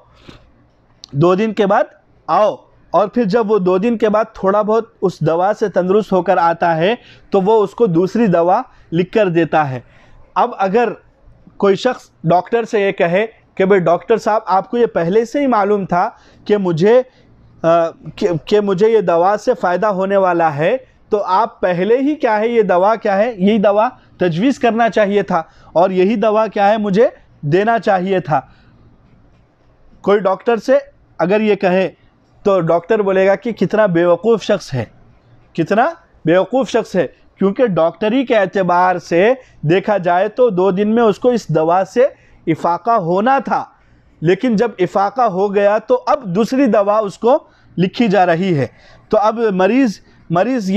2 दिन के बाद आओ, और फिर जब वो 2 दिन के बाद थोड़ा बहुत उस दवा से तंदुरुस्त होकर आता है तो वो उसको दूसरी दवा लिख कर देता है। अब अगर कोई शख्स डॉक्टर से ये कहे कि भाई डॉक्टर साहब, आपको ये पहले से ही मालूम था कि मुझे ये दवा से फ़ायदा होने वाला है, तो आप पहले ही क्या है ये दवा क्या है, यही दवा तजवीज़ करना चाहिए था और यही दवा क्या है मुझे देना चाहिए था। कोई डॉक्टर से अगर ये कहे तो डॉक्टर बोलेगा कि कितना बेवकूफ़ शख्स है, कितना बेवकूफ़ शख्स है, क्योंकि डॉक्टरी के एतबार से देखा जाए तो 2 दिन में उसको इस दवा से इफ़ाक़ा होना था, लेकिन जब इफ़ाक़ा हो गया तो अब दूसरी दवा उसको लिखी जा रही है। तो अब मरीज़ मरीज़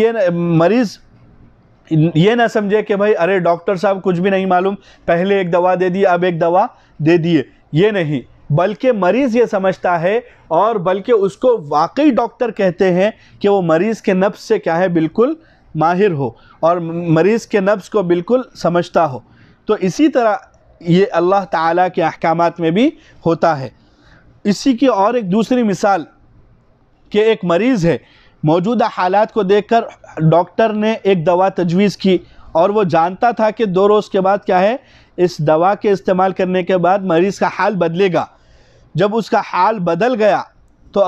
ये ना समझे कि भाई अरे डॉक्टर साहब कुछ भी नहीं मालूम, पहले एक दवा दे दी अब एक दवा दे दिए, ये नहीं, बल्कि मरीज़ ये समझता है और बल्कि उसको वाकई डॉक्टर कहते हैं कि वो मरीज़ के नफ्स से क्या है बिल्कुल माहिर हो और मरीज़ के नफ्स को बिल्कुल समझता हो। तो इसी तरह ये अल्लाह ताला के अहकामात में भी होता है। इसी की और एक दूसरी मिसाल कि एक मरीज़ है, मौजूदा हालात को देखकर डॉक्टर ने एक दवा तजवीज़ की और वो जानता था कि 2 रोज़ के बाद क्या है, इस दवा के इस्तेमाल करने के बाद मरीज़ का हाल बदलेगा। जब उसका हाल बदल गया तो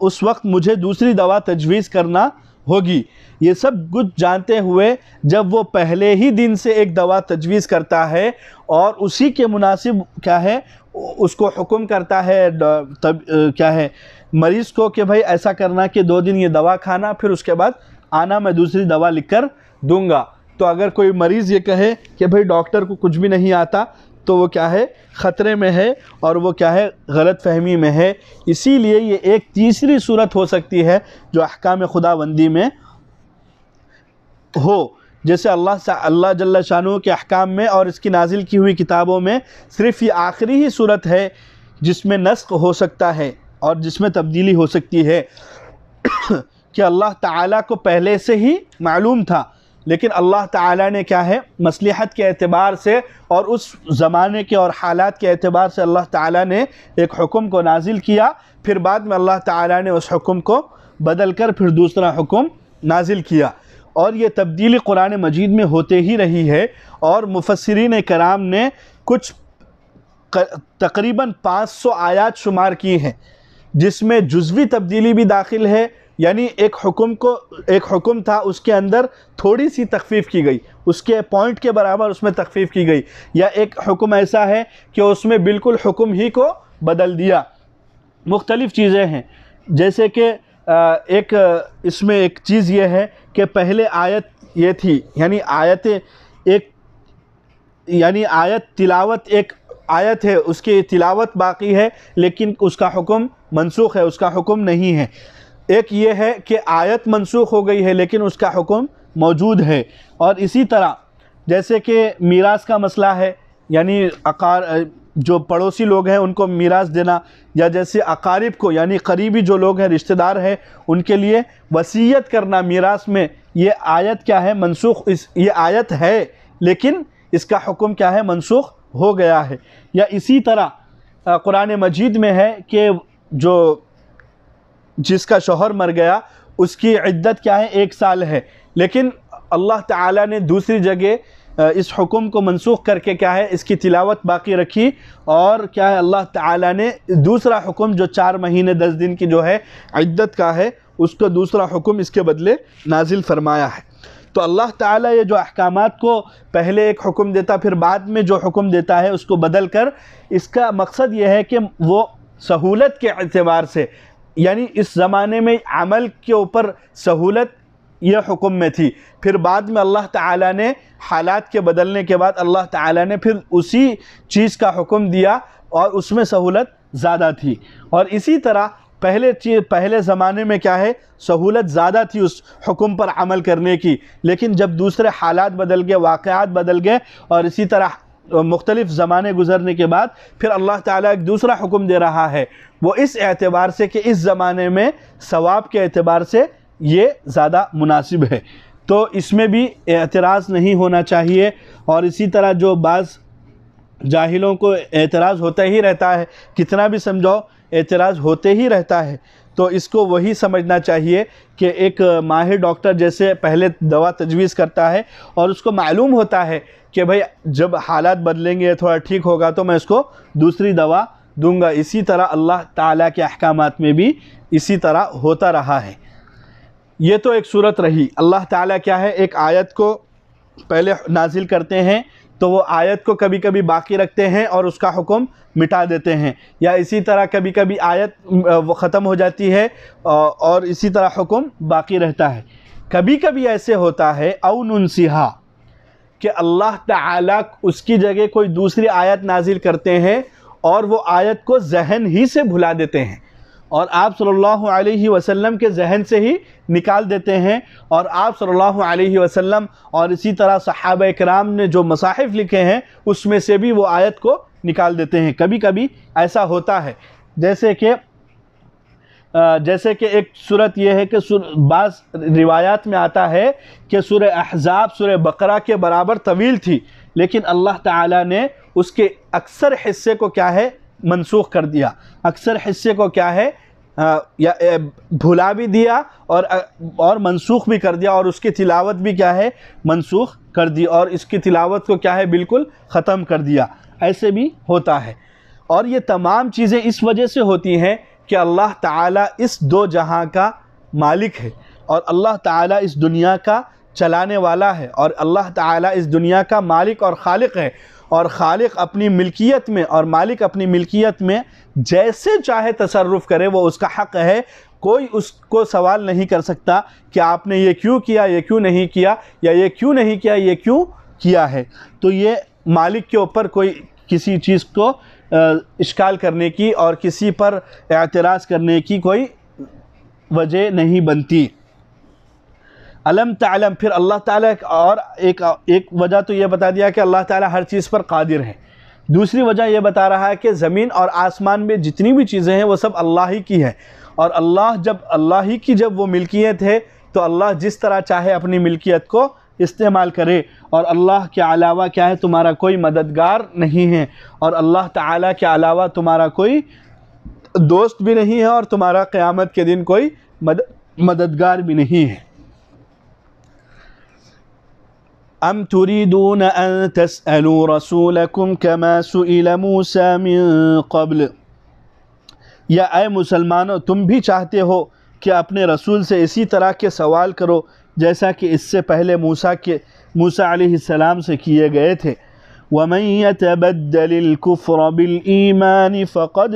उस वक्त मुझे दूसरी दवा तजवीज़ करना होगी। ये सब कुछ जानते हुए जब वो पहले ही दिन से एक दवा तजवीज़ करता है और उसी के मुनासिब क्या है उसको हुक्म करता है तब क्या है मरीज़ को कि भाई ऐसा करना कि 2 दिन ये दवा खाना, फिर उसके बाद आना, मैं दूसरी दवा लिख कर दूँगा। तो अगर कोई मरीज़ ये कहे कि भाई डॉक्टर को कुछ भी नहीं आता, तो वो क्या है ख़तरे में है और वो क्या है गलत फहमी में है। इसीलिए ये एक तीसरी सूरत हो सकती है जो अहकाम खुदाबंदी में हो, जैसे अल्लाह जल्ल शानू के अहकाम में और इसकी नाजिल की हुई किताबों में सिर्फ़ ये आखिरी ही सूरत है जिसमें नस्ख़ हो सकता है और जिसमें तब्दीली हो सकती है कि अल्लाह ताला को पहले से ही मालूम था, लेकिन अल्लाह ताला ने क्या है मसलहत के एतबार से और उस ज़माने के और हालात के एतबार से अल्लाह ताला ने एक हुक्म को नाजिल किया, फिर बाद में अल्लाह ताला ने उस हुक्म को बदल कर फिर दूसरा हुक्म नाजिल किया। और ये तब्दीली कुरान मजीद में होते ही रही है और मुफस्सिरीन कराम ने कुछ तकरीबन 500 आयात शुमार की हैं जिसमें जुज़वी तब्दीली भी दाखिल है, यानी एक हुक्म था उसके अंदर थोड़ी सी तखफ़ीफ़ की गई, उसके पॉइंट के बराबर उसमें तखफ़ीफ़ की गई, या एक हुक्म ऐसा है कि उसमें बिल्कुल हुक्म ही को बदल दिया। मुख्तलिफ़ चीज़ें हैं, जैसे कि इसमें एक चीज़ ये है कि पहले आयत ये थी, यानी आयत तिलावत एक आयत है, उसकी तिलावत बाकी है लेकिन उसका हुक्म मनसूख है, उसका हुक्म नहीं है। एक ये है कि आयत मनसूख हो गई है लेकिन उसका हुक्म मौजूद है। और इसी तरह जैसे कि मीरास का मसला है, यानी जो पड़ोसी लोग हैं उनको मीरास देना, या जैसे अकारिब को यानी करीबी जो लोग हैं रिश्तेदार हैं उनके लिए वसीयत करना मीरास में, ये आयत क्या है मनसूख, ये आयत है लेकिन इसका हुक्म क्या है मनसूख हो गया है। या इसी तरह कुरान मजीद में है कि जिसका शौहर मर गया उसकी इद्दत क्या है 1 साल है, लेकिन अल्लाह ताला ने दूसरी जगह इस हुक्म को मनसूख करके क्या है इसकी तिलावत बाकी रखी, और क्या है अल्लाह ताला ने दूसरा हुक्म जो 4 महीने 10 दिन की जो है इद्दत का है उसको दूसरा हुक्म इसके बदले नाजिल फरमाया है। तो अल्लाह ताला ये जो अहकामात को पहले एक हुक्म देता फिर बाद में जो हुक्म देता है उसको बदल कर, इसका मकसद ये है कि वो सहूलत के एतबार से, यानी इस ज़माने में अमल के ऊपर सहूलत यह हुक्म में थी, फिर बाद में अल्लाह ताला ने हालात के बदलने के बाद अल्लाह ताला ने फिर उसी चीज़ का हुक्म दिया और उसमें सहूलत ज़्यादा थी। और इसी तरह पहले ज़माने में क्या है सहूलत ज़्यादा थी उस हुक्म पर अमल करने की, लेकिन जब दूसरे हालात बदल गए, वाक़यात बदल गए और इसी तरह मुख्तलिफ़ ज़माने गुज़रने के बाद फिर अल्लाह ताला एक दूसरा हुक्म दे रहा है, वो इस एतबार से कि इस ज़माने में सवाब के एतबार से ये ज़्यादा मुनासिब है। तो इसमें भी एतराज़ नहीं होना चाहिए। और इसी तरह जो बाज़ जाहिलों को एतराज़ होता ही रहता है, कितना भी समझाओ एतराज़ होते ही रहता है, तो इसको वही समझना चाहिए कि एक माहिर डॉक्टर जैसे पहले दवा तजवीज़ करता है और उसको मालूम होता है कि भाई जब हालात बदलेंगे थोड़ा ठीक होगा तो मैं इसको दूसरी दवा दूंगा। इसी तरह अल्लाह ताला के अहकामात में भी इसी तरह होता रहा है। ये तो एक सूरत रही। अल्लाह ताला क्या है एक आयत को पहले नाजिल करते हैं तो वो आयत को कभी कभी बाकी रखते हैं और उसका हुक्म मिटा देते हैं, या इसी तरह कभी कभी आयत वो ख़त्म हो जाती है और इसी तरह हुक्म बाकी रहता है। कभी कभी ऐसे होता है औ नुनसिहा कि अल्लाह ताला उसकी जगह कोई दूसरी आयत नाजिल करते हैं और वो आयत को जहन ही से भुला देते हैं, और आप सल्लल्लाहु अलैहि वसल्लम के जहन से ही निकाल देते हैं, और आप सल्लल्लाहु अलैहि वसल्लम और इसी तरह सहाबा किराम ने जो मसाहिफ लिखे हैं उसमें से भी वो आयत को निकाल देते हैं। कभी कभी ऐसा होता है, जैसे कि एक सूरत यह है कि बाज़ रिवायात में आता है कि सूरह अहज़ाब सूरह बकरा के बराबर तवील थी, लेकिन अल्लाह ताला ने उसके अक्सर हिस्से को क्या है मनसूख कर दिया, अक्सर हिस्से को क्या है या भुला भी दिया और मनसूख भी कर दिया, और उसकी तिलावत भी क्या है मनसूख कर दी, और इसकी तिलावत को क्या है बिल्कुल ख़त्म कर दिया। ऐसे भी होता है। और ये तमाम चीज़ें इस वजह से होती हैं कि अल्लाह ताला इस दो जहां का मालिक है, और अल्लाह ताला इस दुनिया का चलाने वाला है, और अल्लाह ताला इस दुनिया का मालिक और खालिक है। और खालिक अपनी मिल्कियत में और मालिक अपनी मिल्कियत में जैसे चाहे तसर्रुफ़ करे, वो उसका हक़ है। कोई उसको सवाल नहीं कर सकता कि आपने ये क्यों किया, ये क्यों नहीं किया, या ये क्यों नहीं किया, ये क्यों किया है। तो ये मालिक के ऊपर कोई किसी चीज़ को इश्काल करने की और किसी पर एतराज़ करने की कोई वजह नहीं बनती। अलम तालम, फिर अल्लाह ताला और एक वजह तो ये बता दिया कि अल्लाह ताला हर चीज़ पर कादिर है। दूसरी वजह ये बता रहा है कि ज़मीन और आसमान में जितनी भी चीज़ें हैं वो सब अल्लाह ही की है, और अल्लाह ही की जब वो मिल्कियत है तो अल्लाह जिस तरह चाहे अपनी मिल्कियत को इस्तेमाल करे, और अल्लाह के अलावा क्या है तुम्हारा कोई मददगार नहीं है, और अल्लाह ताला के अलावा तुम्हारा कोई दोस्त भी नहीं है, और तुम्हारा क़यामत के दिन कोई मददगार भी नहीं है। अम तुरीदून अन तसअलू रसूलकुम कमा सुइल मूसा मिन क़ब्ल, या ऐ मुसलमानों तुम भी चाहते हो कि अपने रसूल से इसी तरह के सवाल करो जैसा कि इससे पहले मूसा अलैहिस्सलाम से किए गए थे। वमन यतबद्दलिल कुफ्र बिल ईमान फ़क़द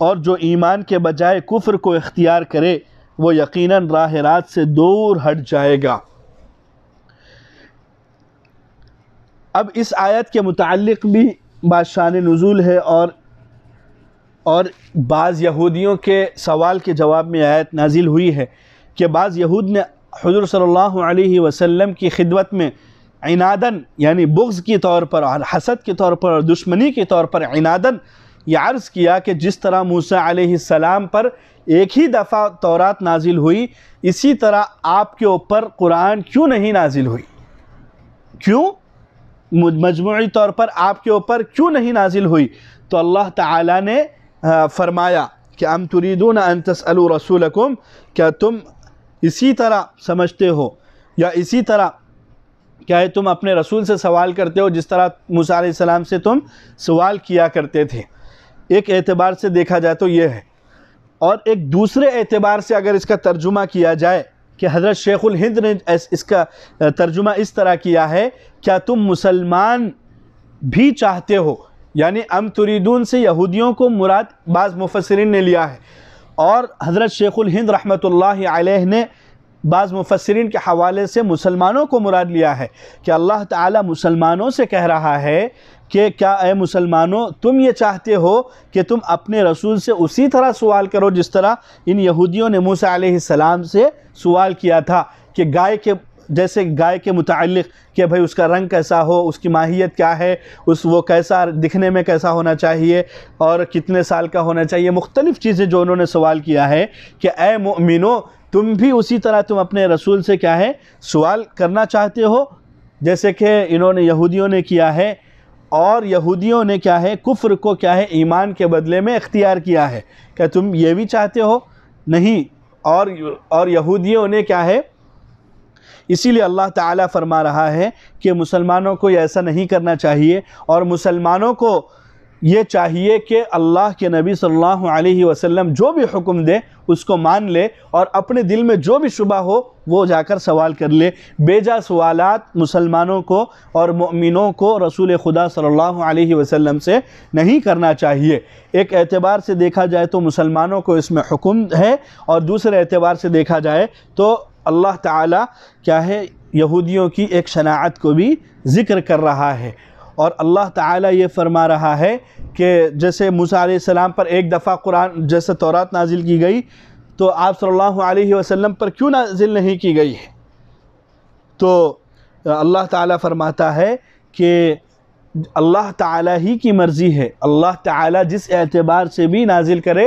और जो ईमान के बजाय कुफ्र को इख्तियार करे वो यकीनन राह रात से दूर हट जाएगा। अब इस आयत के मुताल्लिक़ भी बाशान नुज़ूल है, और बाज़ यहूदियों के सवाल के जवाब में आयत नाजिल हुई है कि बाज़ यहूद ने हुज़ूर सल्लल्लाहु अलैहि वसल्लम की खिदमत में इनादन यानी बुग़्ज़ के तौर पर और हसद के तौर पर और दुश्मनी के तौर पर इनादन यह अर्ज़ किया कि जिस तरह मूसा अलैहिस्सलाम पर एक ही दफ़ा तौरात नाजिल हुई, इसी तरह आपके ऊपर कुरान क्यों नहीं नाजिल हुई, क्यों मजमूई तौर पर आपके ऊपर क्यों नहीं नाजिल हुई। तो अल्लाह ताला ने फरमाया कि अम तुरीदून अन तसअलू रसूलकुम, क्या तुम इसी तरह समझते हो या इसी तरह क्या है तुम अपने रसूल से सवाल करते हो जिस तरह मूसा अलैहिस्सलाम से तुम सवाल किया करते थे। एक एतबार से देखा जाए तो ये है, और एक दूसरे एतबार से अगर इसका तर्जुमा किया जाए कि हज़रत शेखुल हिंद ने इसका तर्जुमा इस तरह किया है, क्या तुम मुसलमान भी चाहते हो, यानी अम तुरीदून से यहूदियों को मुराद बाज़ मुफस्सिरीन ने लिया है, और हज़रत शेखुल हिंद रहमतुल्लाहि अलैह ने बाज़ मुफस्सिरीन के हवाले से मुसलमानों को मुराद लिया है कि अल्लाह ताला मुसलमानों से कह रहा है कि क्या ए मुसलमानों तुम ये चाहते हो कि तुम अपने रसूल से उसी तरह सवाल करो जिस तरह इन यहूदियों ने मूसा अलैहिस्सलाम से सवाल किया था कि गाय के मुताल्लिक़ कि भाई उसका रंग कैसा हो, उसकी माहियत क्या है, वो कैसा दिखने में कैसा होना चाहिए और कितने साल का होना चाहिए, मुख्तलिफ़ चीज़ें जो उन्होंने सवाल किया है कि ए मोमिनो तुम भी उसी तरह तुम अपने रसूल से क्या है सवाल करना चाहते हो जैसे कि इन्होंने यहूदियों ने किया है। और यहूदियों ने क्या है कुफ्र को क्या है ईमान के बदले में इख्तियार किया है, क्या तुम ये भी चाहते हो? नहीं। और यहूदियों ने क्या है, इसीलिए अल्लाह ताला फरमा रहा है कि मुसलमानों को ऐसा नहीं करना चाहिए, और मुसलमानों को ये चाहिए कि अल्लाह के नबी सल्लल्लाहु अलैहि वसल्लम जो भी हुक्म दे उसको मान ले, और अपने दिल में जो भी शुबा हो वो जाकर सवाल कर ले। बेजा सवालात मुसलमानों को और मोमिनों को रसूल खुदा सल्लल्लाहु अलैहि वसल्लम से नहीं करना चाहिए। एक एतबार से देखा जाए तो मुसलमानों को इसमें हुक्म है, और दूसरे एतबार से देखा जाए तो अल्लाह ताला क्या है यहूदियों की एक शनाअत को भी ज़िक्र कर रहा है। और अल्लाह ताला ये फरमा रहा है कि जैसे मूसा अलैहिस्सलाम पर एक दफ़ा कुरान जैसे तौरात नाजिल की गई तो आप सल्लल्लाहु अलैहि वसल्लम पर क्यों नाजिल नहीं की गई है। तो अल्लाह ताला फरमाता है कि अल्लाह ताला ही की मर्ज़ी है, अल्लाह ताला जिस एतबार से भी नाजिल करे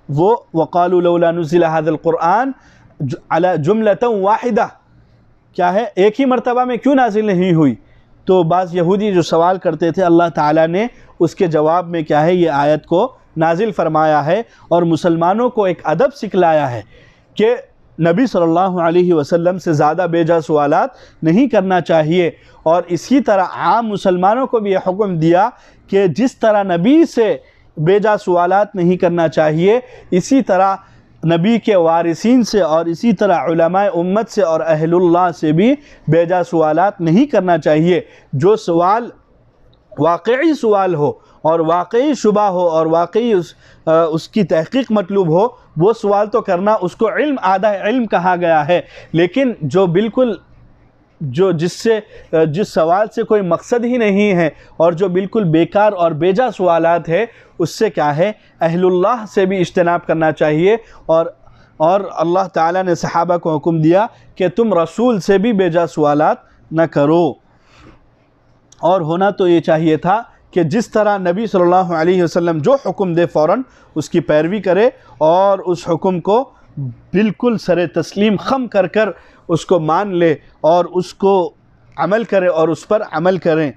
वो वक़ालू लौला नुज़िला हाज़ल क़ुरआन अला जुमलतन वाहिदा, क्या है एक ही मरतबा में क्यों नाजिल नहीं हुई। तो बाज़ यहूदी जो सवाल करते थे अल्लाह ताला ने उसके जवाब में क्या है ये आयत को नाजिल फरमाया है और मुसलमानों को एक अदब सिखलाया है कि नबी सल्लल्लाहु अलैहि वसल्लम से ज़्यादा बेजा सवालात नहीं करना चाहिए। और इसी तरह आम मुसलमानों को भी यह हुक्म दिया कि जिस तरह नबी से बेजा सवालात नहीं करना चाहिए इसी तरह नबी के वारिसीन से और इसी तरह उलमाए उम्मत से और अहलुल्लाह से भी बेजा सवालात नहीं करना चाहिए। जो सवाल वाकई सवाल हो और वाकई शुबा हो और वाकई उसकी तहकीक मतलूब हो वो सवाल तो करना उसको इल्म आधा इल्म कहा गया है। लेकिन जो बिल्कुल जिस सवाल से कोई मकसद ही नहीं है और जो बिल्कुल बेकार और बेजा सवालात है उससे क्या है अहलुल्लाह से भी इज्तनाब करना चाहिए। और अल्लाह ताला ने सहाबा को हुक्म दिया कि तुम रसूल से भी बेजा सवालात न करो। और होना तो ये चाहिए था कि जिस तरह नबी सल्लल्लाहु अलैहि वसल्लम जो हुक्म दे फ़ौरन उसकी पैरवी करे और उस हुक्म को बिल्कुल सरे तस्लीम खम कर कर उसको मान ले और उसको अमल करे और उस पर अमल करें,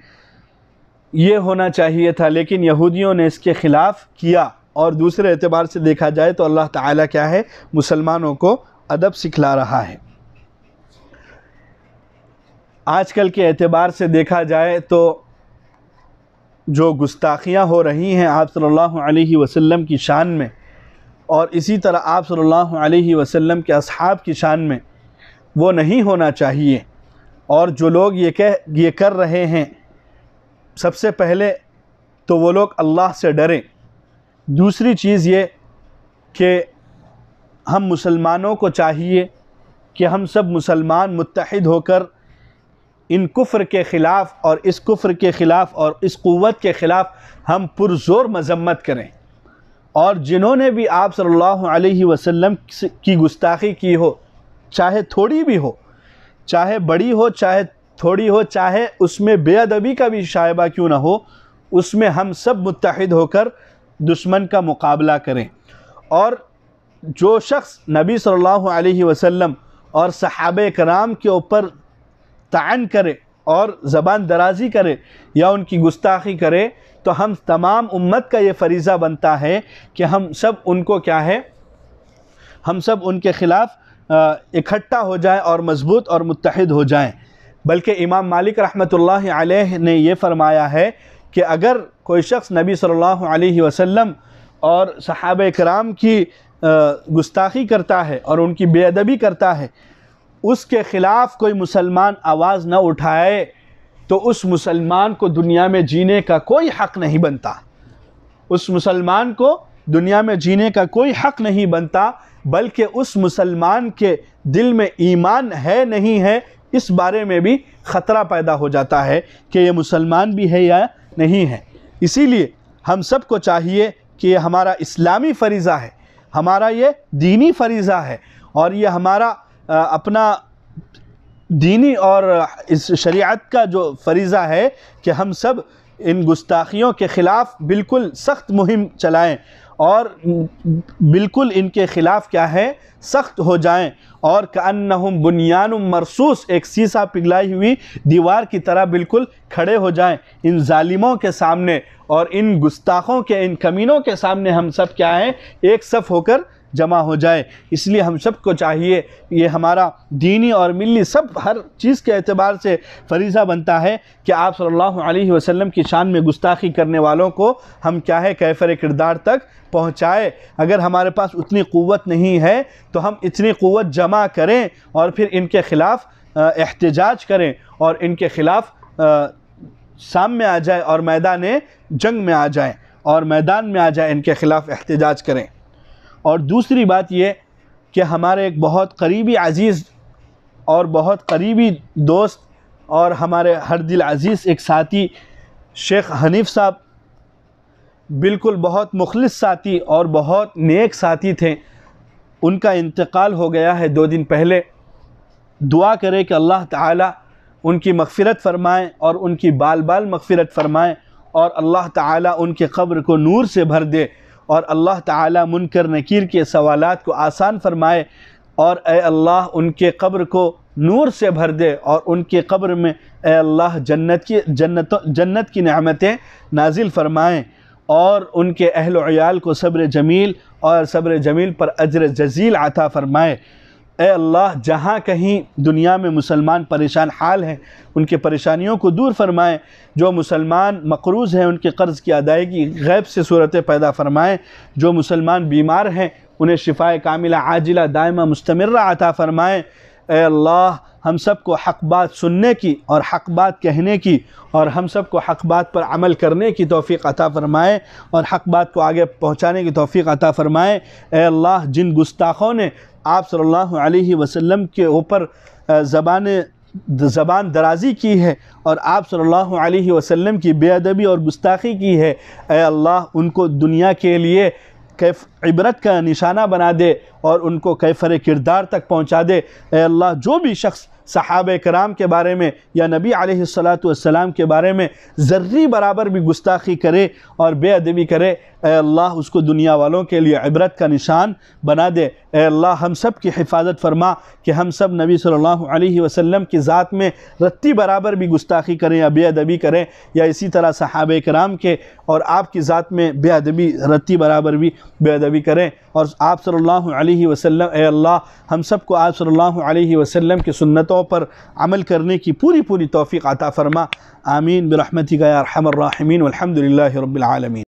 ये होना चाहिए था। लेकिन यहूदियों ने इसके ख़िलाफ़ किया। और दूसरे एतबार से देखा जाए तो अल्लाह ताला क्या है मुसलमानों को अदब सिखला रहा है। आजकल के एतबार से देखा जाए तो जो गुस्ताखियाँ हो रही हैं आप सल्लल्लाहु अलैहि वसल्लम की शान में और इसी तरह आप सल्लल्लाहु अलैहि वसल्लम के असहाब की शान में वो नहीं होना चाहिए। और जो लोग ये कर रहे हैं सबसे पहले तो वो लोग अल्लाह से डरें। दूसरी चीज़ ये कि हम मुसलमानों को चाहिए कि हम सब मुसलमान मुत्तहिद होकर इन कुफ्र के ख़िलाफ़ और इस कुफ्र के ख़िलाफ़ और इस क़ुव्वत के ख़िलाफ़ हम पुरज़ोर मज़म्मत करें। और जिन्होंने भी आप सल्लल्लाहु अलैहि वसल्लम की गुस्ताखी की हो, चाहे थोड़ी भी हो, चाहे बड़ी हो, चाहे थोड़ी हो, चाहे उसमें बेअदबी का भी शायबा क्यों ना हो, उसमें हम सब मुत्तहिद होकर दुश्मन का मुकाबला करें। और जो शख्स नबी सल्लल्लाहु अलैहि वसल्लम और सहाबे कराम के ऊपर तान करे और ज़बान दराज़ी करे या उनकी गुस्ताखी करे तो हम तमाम उम्मत का ये फ़रीज़ा बनता है कि हम सब उनको क्या है हम सब उनके ख़िलाफ़ इकट्ठा हो जाएं और मज़बूत और मुत्तहिद हो जाएं। बल्कि इमाम मालिक रहमतुल्लाहि अलैह ने ये फ़रमाया है कि अगर कोई शख्स नबी सल्लल्लाहु अलैहि वसल्लम और सहाबे कराम की गुस्ताखी करता है और उनकी बेअदबी करता है, उसके ख़िलाफ़ कोई मुसलमान आवाज़ न उठाए तो उस मुसलमान को दुनिया में जीने का कोई हक़ नहीं बनता। उस मुसलमान को दुनिया में जीने का कोई हक़ नहीं बनता, बल्कि उस मुसलमान के दिल में ईमान है नहीं है इस बारे में भी ख़तरा पैदा हो जाता है कि ये मुसलमान भी है या नहीं है। इसीलिए हम सब को चाहिए कि ये हमारा इस्लामी फ़रीज़ा है, हमारा ये दीनी फ़रीज़ा है और ये हमारा अपना दीनी और इस शरीयत का जो फ़रीज़ा है कि हम सब इन गुस्ताखियों के ख़िलाफ़ बिल्कुल सख्त मुहिम चलाएं और बिल्कुल इनके ख़िलाफ़ क्या है सख्त हो जाएं और कअन्नहुम बुनियानुम मरसूस, एक सीसा पिघलाई हुई दीवार की तरह बिल्कुल खड़े हो जाएं इन जालिमों के सामने और इन गुस्ताखों के, इन कमीनों के सामने हम सब क्या हैं एक सफ़ होकर जमा हो जाए। इसलिए हम सब को चाहिए, ये हमारा दीनी और मिली सब हर चीज़ के एतबार से फ़रीज़ा बनता है कि आप सल्लल्लाहु अलैहि वसल्लम की शान में गुस्ताखी करने वालों को हम क्या है कैफ़र किरदार तक पहुँचाए। अगर हमारे पास उतनी क़ुव्वत नहीं है तो हम इतनी क़ुव्वत जमा करें और फिर इनके ख़िलाफ़ एहतिजाज करें और इनके ख़िलाफ़ सामने आ जाए और मैदान जंग में आ जाए और मैदान में आ जाए, इनके ख़िलाफ़ एहतिजाज करें। और दूसरी बात ये कि हमारे एक बहुत करीबी अज़ीज़ और बहुत करीबी दोस्त और हमारे हर दिल अज़ीज़ एक साथी शेख हनीफ़ साहब बिल्कुल बहुत मुखलिस साथी और बहुत नेक साथी थे। उनका इंतकाल हो गया है 2 दिन पहले। दुआ करें कि अल्लाह ताला उनकी मग़फ़िरत फ़रमाए और उनकी बाल बाल मग़फ़िरत फ़रमाए और अल्लाह ताला उनके क़ब्र को नूर से भर दे और अल्लाह ताला मुनकर नकीर के सवालात को आसान फ़रमाए और ए अल्लाह उनके क़ब्र को नूर से भर दे और उनके क़ब्र में ए अल्लाह जन्नत की नेमतें नाजिल फ़रमाएँ और उनके अहल व इयाल को सब्र जमील और सब्र जमील पर अज्र जज़ील अता फ़रमाए। ए अल्लाह जहाँ कहीं दुनिया में मुसलमान परेशान हाल हैं उनके परेशानियों को दूर फरमाएँ। जो मुसलमान मक़रूज़ हैं उनके क़र्ज़ की अदायगी गैब से सूरतें पैदा फ़रमाएँ। जो मुसलमान बीमार हैं उन्हें शिफ़ाए कामिला आजिला दायमा मुस्तमिर्रा अता फ़रमाएँ। ए अल्लाह हम सब को हक़ बात सुनने की और हक़ बात कहने की और हम सब को हक़ बात पर अमल करने की तौफ़ीक़ अता फ़रमाए और हक़ बात को आगे पहुँचाने की तौफ़ीक़ अता फ़रमाए। ए अल्लाह जिन गुस्ताखों ने आप सल्लल्लाहु अलैहि वसल्लम के ऊपर ज़बान दराज़ी की है और आप सल्लल्लाहु अलैहि वसल्लम की बेअदबी और गुस्ताखी की है, ए अल्लाह उनको दुनिया के लिए कैफ इबरत का निशाना बना दे और उनको कैफर किरदार तक पहुँचा दे। ए अल्लाह जो भी शख्स सहाबे कराम के बारे में या नबी अलैहिस्सलातु वस्सलाम के बारे में ज़र्री बराबर भी गुस्ताखी करे और बेअदबी करे, ए अल्लाह उसको दुनिया वालों के लिए इबरत का निशान बना दे। ए अल्लाह हम सब की हिफाजत फरमा कि हम सब नबी सल्लल्लाहु अलैहि वसल्लम की ज़ात में रत्ती बराबर भी गुस्ताखी करें या बेअदबी करें या इसी तरह सहाबे कराम के और आपकी ज़ात में बेअदबी रत्ती बराबर भी बेअदबी करें और आप सल्लल्लाहु अलैहि वसल्लम ए अल्लाह हम सब को आप सल्लल्लाहु अलैहि वसल्लम की सुन्नतों पर अमल करने की पूरी तौफ़ीक़ अता फ़रमा। आमीन बिरहमतिका या अरहमर राहिमीन वल्हम्दुलिल्लाहि रब्बिल आलमीन।